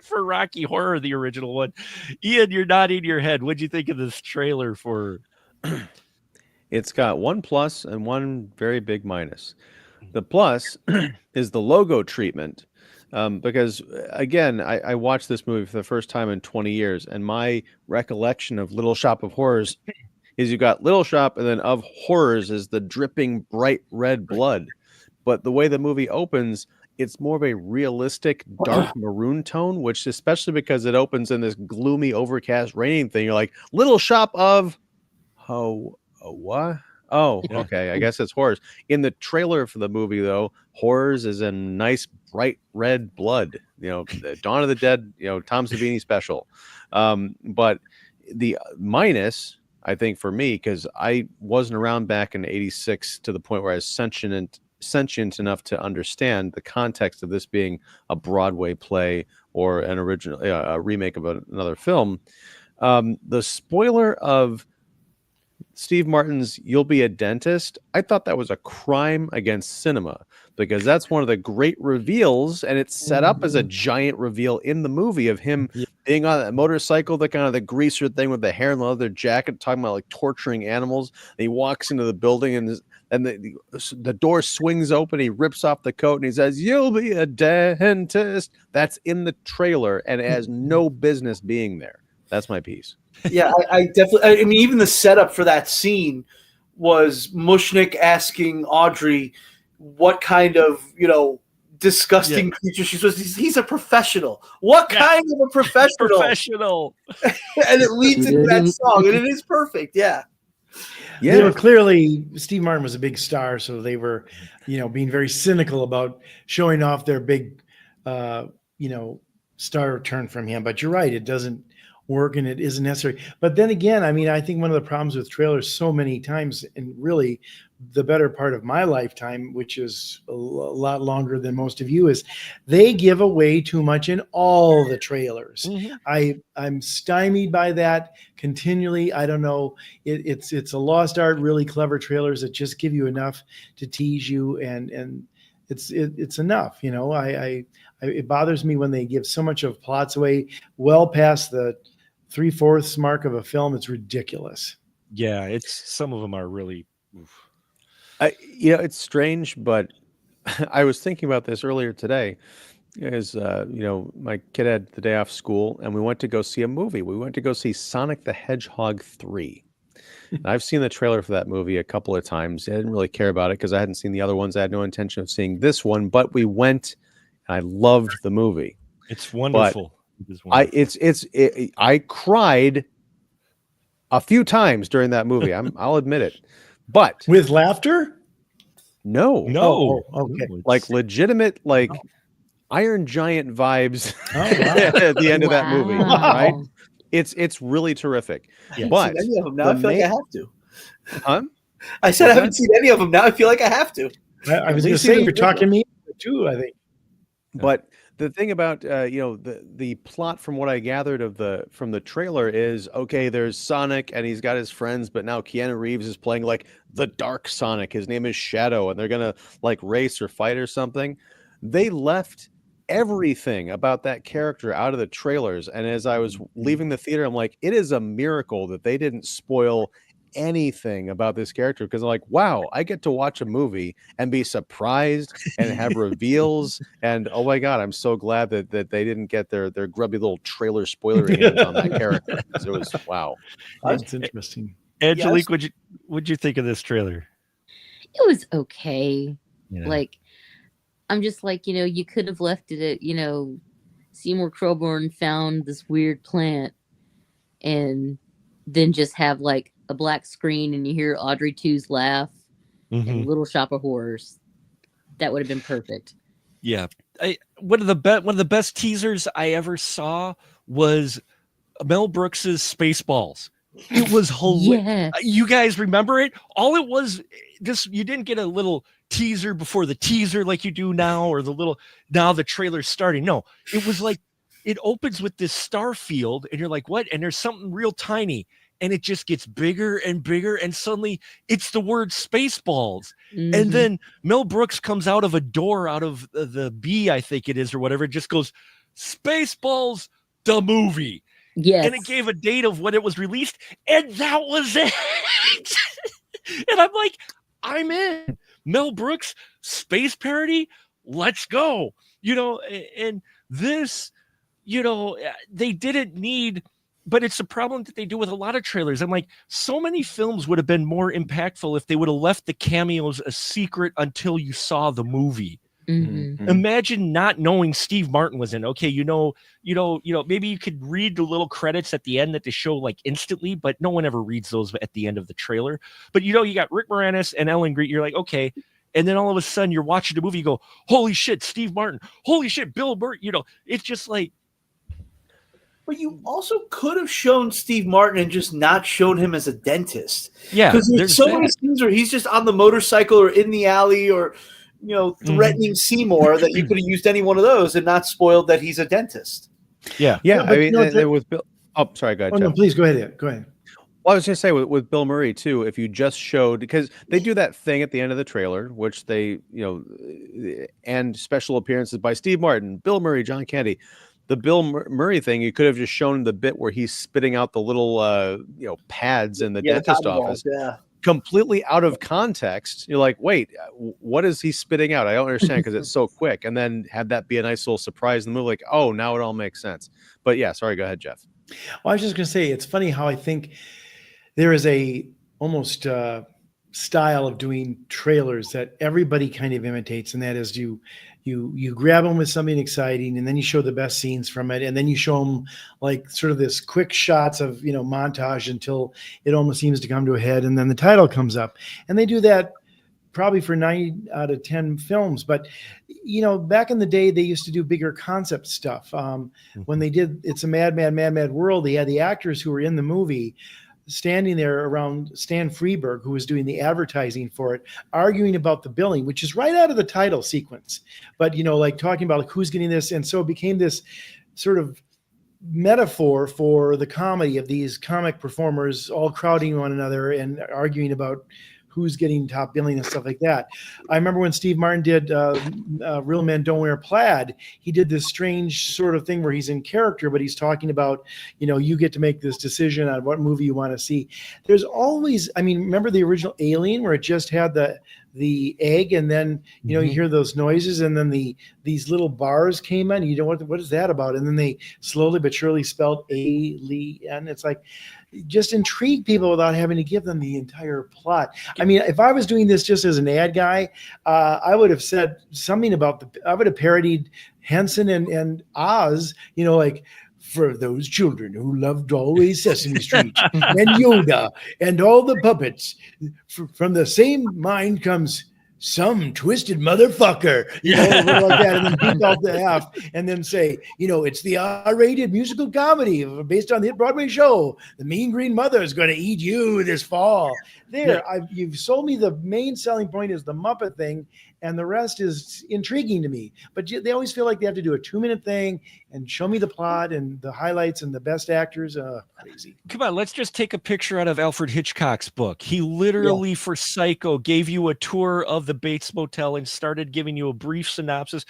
Speaker 1: For Rocky Horror, the original one. Ian, you're nodding your head. What'd you think of this trailer for?
Speaker 2: It's got one plus and one very big minus. The plus is the logo treatment. Because again, I watched this movie for the first time in 20 years, and my recollection of Little Shop of Horrors is you got Little Shop, and then of Horrors is the dripping bright red blood. But the way the movie opens, it's more of a realistic dark maroon tone, which especially because it opens in this gloomy, overcast, raining thing. You're like, Little Shop of what? Oh, okay. I guess it's Horrors. In the trailer for the movie, though, Horrors is in nice, bright red blood. The Dawn of the Dead, Tom Savini special. But the minus, I think, for me, because I wasn't around back in '86 to the point where I was sentient enough to understand the context of this being a Broadway play or an original a remake of another film. The spoiler of Steve Martin's "You'll Be a Dentist," I thought that was a crime against cinema because that's one of the great reveals, and it's set up as a giant reveal in the movie of him being on that motorcycle, the kind of the greaser thing with the hair and the leather jacket, talking about like torturing animals. And he walks into the building and the door swings open. He rips off the coat and he says, "You'll be a dentist." That's in the trailer and it has no business being there. That's my piece.
Speaker 3: Yeah, I definitely. I mean, even the setup for that scene was Mushnick asking Audrey what kind of disgusting creature she was. He's a professional. What kind of a professional?
Speaker 1: Professional.
Speaker 3: And it leads into that song, and it is perfect. Yeah.
Speaker 4: They were clearly, Steve Martin was a big star, so they were, being very cynical about showing off their big, star return from him. But you're right, it doesn't work and it isn't necessary. But then again, I think one of the problems with trailers so many times, and really the better part of my lifetime, which is a lot longer than most of you, is they give away too much in all the trailers. Mm-hmm. I'm stymied by that continually. I don't know. It's a lost art, really clever trailers that just give you enough to tease you, and it's enough. It bothers me when they give so much of plots away well past the 3/4 mark of a film. It's ridiculous.
Speaker 1: Yeah, some of them are really.
Speaker 2: It's strange, but I was thinking about this earlier today. My kid had the day off school, and we went to go see a movie. We went to go see Sonic the Hedgehog 3. I've seen the trailer for that movie a couple of times. I didn't really care about it because I hadn't seen the other ones. I had no intention of seeing this one, but we went, and I loved the movie.
Speaker 1: It's wonderful.
Speaker 2: I cried a few times during that movie. I'll admit it. But
Speaker 4: With laughter?
Speaker 2: no,
Speaker 1: No.
Speaker 4: Okay.
Speaker 1: No,
Speaker 2: like
Speaker 1: it's-
Speaker 2: legitimate, like Iron Giant vibes
Speaker 4: Oh, wow.
Speaker 2: at the end of that movie,
Speaker 5: Wow.
Speaker 2: right? It's really terrific.
Speaker 3: I haven't
Speaker 2: But
Speaker 3: seen any of them now.
Speaker 2: the
Speaker 3: I feel like I
Speaker 2: main-
Speaker 3: have to.
Speaker 2: Huh?
Speaker 3: I said
Speaker 2: What's
Speaker 3: I haven't
Speaker 2: that?
Speaker 3: seen any of them now. I feel like I have to.
Speaker 4: I was going to
Speaker 2: least
Speaker 4: say,
Speaker 2: see
Speaker 4: you're
Speaker 2: the
Speaker 4: talking me too, I think.
Speaker 2: But the thing about the plot from what I gathered from the trailer is, okay, there's Sonic and he's got his friends, but now Keanu Reeves is playing like the Dark Sonic. His name is Shadow, and they're gonna like race or fight or something. They left everything about that character out of the trailers, and as I was leaving the theater, I'm like, it is a miracle that they didn't spoil anything about this character, because I'm like, wow, I get to watch a movie and be surprised and have reveals, and oh my god, I'm so glad that they didn't get their grubby little trailer spoilery hands on that character, because it was wow.
Speaker 4: That's interesting.
Speaker 1: Angelique, what'd you think of this trailer?
Speaker 5: It was okay.
Speaker 1: Yeah.
Speaker 5: Like, I'm just like, you could have left it at, Seymour Krelborn found this weird plant and then just have like a black screen and you hear Audrey 2's laugh
Speaker 1: Mhm.
Speaker 5: and Little Shop of Horrors. That would have been perfect.
Speaker 1: Yeah, one of the best teasers I ever saw was Mel Brooks's Spaceballs. It was hilarious.
Speaker 5: Yeah.
Speaker 1: You guys remember it? All it was, this, you didn't get a little teaser before the teaser like you do now, or now the trailer's starting. No, it was like, it opens with this star field and you're like, what? And there's something real tiny and it just gets bigger and bigger, and suddenly it's the word Spaceballs.
Speaker 5: Mhm.
Speaker 1: And then Mel Brooks comes out of a door, out of the B, I think it is, or whatever. It just goes, Spaceballs, the movie.
Speaker 5: yes.
Speaker 1: And it gave a date of when it was released, and that was it. And I'm like, I'm in. Mel Brooks, space parody, let's go. And this, they didn't need, but it's a problem that they do with a lot of trailers. I'm like, so many films would have been more impactful if they would have left the cameos a secret until you saw the movie.
Speaker 5: Mhm.
Speaker 1: Imagine not knowing Steve Martin was in. Okay, maybe you could read the little credits at the end that they show like instantly, but no one ever reads those at the end of the trailer. But you got Rick Moranis and Ellen Greer. You're like, okay. And then all of a sudden you're watching the movie, you go, holy shit, Steve Martin, holy shit, Bill Burr. It's just like,
Speaker 3: But you also could have shown Steve Martin and just not shown him as a dentist.
Speaker 1: yeah,
Speaker 3: Because there's so many
Speaker 1: that.
Speaker 3: scenes where he's just on the motorcycle or in the alley or threatening Seymour, that you could have used any one of those and not spoiled that he's a dentist.
Speaker 1: Yeah.
Speaker 2: Yeah,
Speaker 4: but
Speaker 2: I mean,
Speaker 4: that-
Speaker 2: with Bill. Oh, sorry, go ahead.
Speaker 4: Oh, no,
Speaker 2: Jeff.
Speaker 4: please go ahead. Go ahead.
Speaker 2: Well, I was going to say with Bill Murray too, if you just showed, because they do that thing at the end of the trailer, which they, and special appearances by Steve Martin, Bill Murray, John Candy. The Bill Murray thing, you could have just shown the bit where he's spitting out the little, pads in the dentist
Speaker 3: cotton
Speaker 2: office,
Speaker 3: balls, yeah.
Speaker 2: completely out of context. You're like, wait, what is he spitting out? I don't understand, because it's so quick. And then have that be a nice little surprise in the movie, like, oh, now it all makes sense. But yeah, sorry, go ahead, Jeff.
Speaker 4: Well, I was just going to say, it's funny how I think there is a almost style of doing trailers that everybody kind of imitates, and that is you grab them with something exciting, and then you show the best scenes from it, and then you show them like sort of this quick shots of montage until it almost seems to come to a head, and then the title comes up, and they do that probably for 9 out of 10 films. But back in the day, they used to do bigger concept stuff. When they did It's a Mad, Mad, Mad, Mad World, they had the actors who were in the movie standing there around Stan Freberg, who was doing the advertising for it, arguing about the billing, which is right out of the title sequence. But, like talking about like who's getting this. And so it became this sort of metaphor for the comedy of these comic performers all crowding one another and arguing about who's getting top billing and stuff like that. I remember when Steve Martin did Real Men Don't Wear Plaid, he did this strange sort of thing where he's in character, but he's talking about, you get to make this decision on what movie you want to see. There's always, remember the original Alien where it just had the egg, and then you hear those noises, and then these little bars came in. What is that about? And then they slowly but surely spelled alien. It's like, just intrigue people without having to give them the entire plot. If I was doing this just as an ad guy, I would have said something about I would have parodied Henson and Oz, like for those children who loved always Sesame Street and Yoda and all the puppets. From the same mind comes some twisted motherfucker, like that, and then beat off the F, and then say, it's the R-rated musical comedy based on the hit Broadway show. The Mean Green Mother is going to eat you this fall. You've sold me. The main selling point is the Muppet thing, and the rest is intriguing to me. But they always feel like they have to do a 2-minute thing and show me the plot and the highlights and the best actors. Crazy.
Speaker 1: Come on, let's just take a picture out of Alfred Hitchcock's book. He literally, for Psycho, gave you a tour of the Bates Motel and started giving you a brief synopsis,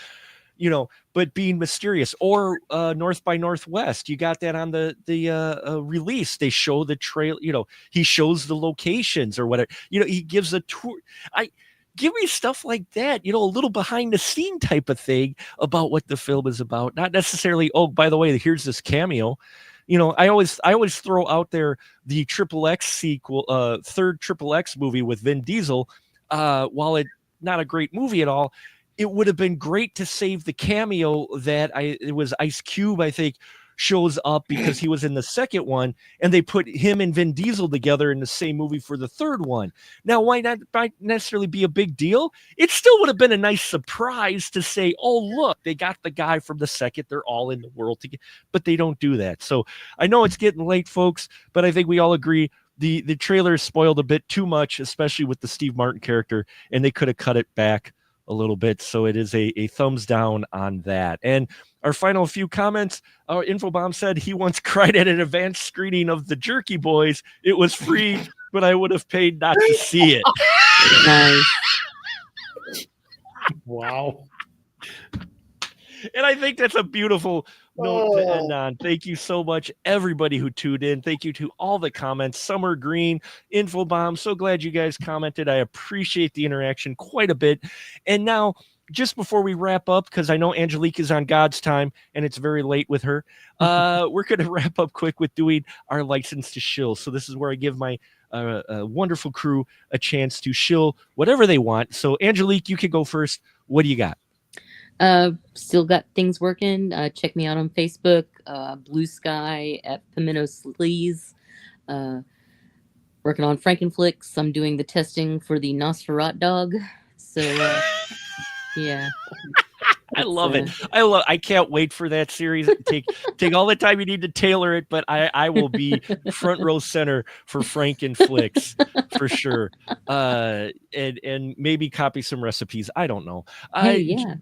Speaker 1: but being mysterious. Or North by Northwest, you got that on the release. They show the trail. He shows the locations or whatever. He gives a tour. Give me stuff like that, a little behind the scene type of thing about what the film is about. Not necessarily, oh, by the way, here's this cameo. I always throw out there the XXX sequel, third XXX movie with Vin Diesel. While it not a great movie at all, it would have been great to save the cameo that it was Ice Cube, I think, shows up because he was in the second one, and they put him and Vin Diesel together in the same movie for the third one. Now, why not necessarily be a big deal? It still would have been a nice surprise to say, oh, look, they got the guy from the second. They're all in the world together, but they don't do that. So I know it's getting late, folks, but I think we all agree the trailer is spoiled a bit too much, especially with the Steve Martin character, and they could have cut it back a little bit. So it is a thumbs down on that. And our final few comments, our Infobomb said he once cried at an advanced screening of The Jerky Boys. It was free, but I would have paid not to see it.
Speaker 5: Nice.
Speaker 4: Wow.
Speaker 1: And I think that's a beautiful note to end on. Thank you so much, everybody who tuned in. Thank you to all the comments. Summer Green, Infobomb, so glad you guys commented. I appreciate the interaction quite a bit. And now, just before we wrap up, because I know Angelique is on God's time and it's very late with her, we're going to wrap up quick with doing our license to shill. So this is where I give my wonderful crew a chance to shill whatever they want. So Angelique, you can go first. What do you got?
Speaker 5: Still got things working. Check me out on Facebook, Blue Sky at Pimento Sleaze. Working on Frankenflix. I'm doing the testing for the Nosferatu dog. So yeah.
Speaker 1: I love it. I can't wait for that series. Take all the time you need to tailor it, but I will be front row center for Frankenflix for sure. And maybe copy some recipes. I don't know.
Speaker 5: Yeah.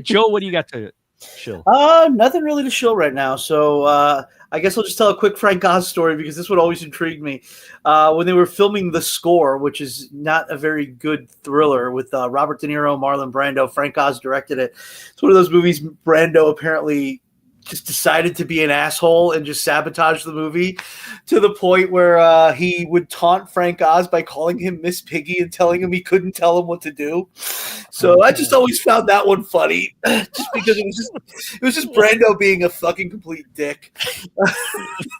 Speaker 1: Joe, what do you got to shill?
Speaker 3: Nothing really to shill right now. So I guess I'll just tell a quick Frank Oz story because this would always intrigue me. When they were filming The Score, which is not a very good thriller with Robert De Niro, Marlon Brando, Frank Oz directed it. It's one of those movies Brando apparently just decided to be an asshole and just sabotage the movie to the point where he would taunt Frank Oz by calling him Miss Piggy and telling him he couldn't tell him what to do. So I just always found that one funny, just because it was just Brando being a fucking complete dick.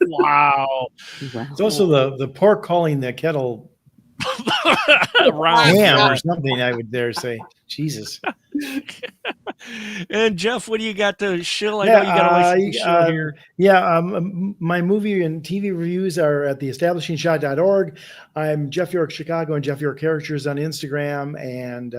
Speaker 1: Wow.
Speaker 4: It's also the pork calling the kettle ham or something, I would dare say. Jesus.
Speaker 1: And Jeff, what do you got to shill? I know you got a license to shill here.
Speaker 4: My movie and TV reviews are at theestablishingshot.org. I'm Jeff York Chicago and Jeff York Characters on Instagram, and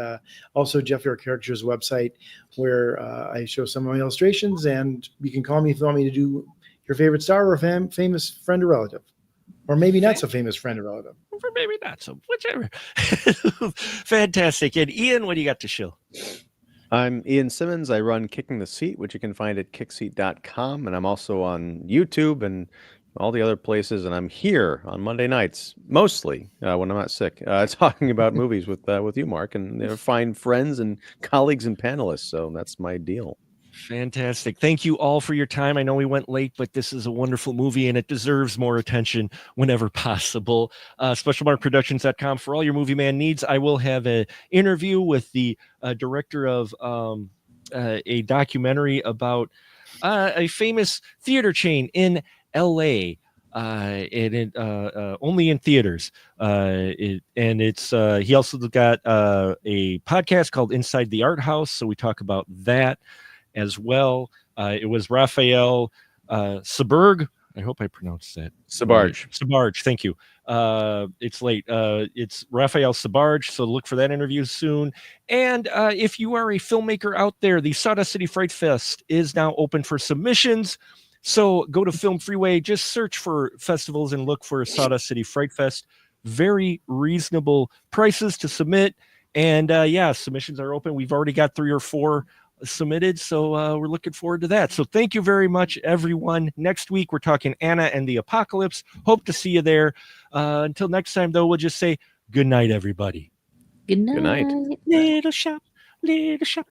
Speaker 4: also Jeff York Characters website, where I show some of my illustrations. And you can call me if you want me to do your favorite star or a famous friend or relative. Or maybe not so famous friend or relative.
Speaker 1: Or maybe not so, whichever. Fantastic. And Ian, what do you got to shill?
Speaker 2: I'm Ian Simmons. I run Kicking the Seat, which you can find at kickseat.com. And I'm also on YouTube and all the other places. And I'm here on Monday nights, mostly when I'm not sick, talking about movies with you, Mark, and find friends and colleagues and panelists. So that's my deal.
Speaker 1: Fantastic. Thank you all for your time. I know we went late, but this is a wonderful movie and it deserves more attention whenever possible. SpecialMarkProductions.com for all your Movie Man needs. I will have an interview with the director of a documentary about a famous theater chain in LA. Only in theaters. He also got a podcast called Inside the Art House. So we talk about that as well. It was Raphael Saberg. I hope I pronounced that.
Speaker 2: Sabarge.
Speaker 1: Sabarge, thank you. It's late. It's Raphael Sabarge, so look for that interview soon. And if you are a filmmaker out there, the Sawdust City Fright Fest is now open for submissions. So go to Film Freeway, just search for festivals and look for Sawdust City Fright Fest. Very reasonable prices to submit. And submissions are open. We've already got 3 or 4 submitted, so we're looking forward to that. So thank you very much, everyone. Next week we're talking Anna and the Apocalypse. Hope to see you there. Until next time, though, we'll just say good night, everybody.
Speaker 5: Good night.
Speaker 2: Good night.
Speaker 1: Little shop, little shop.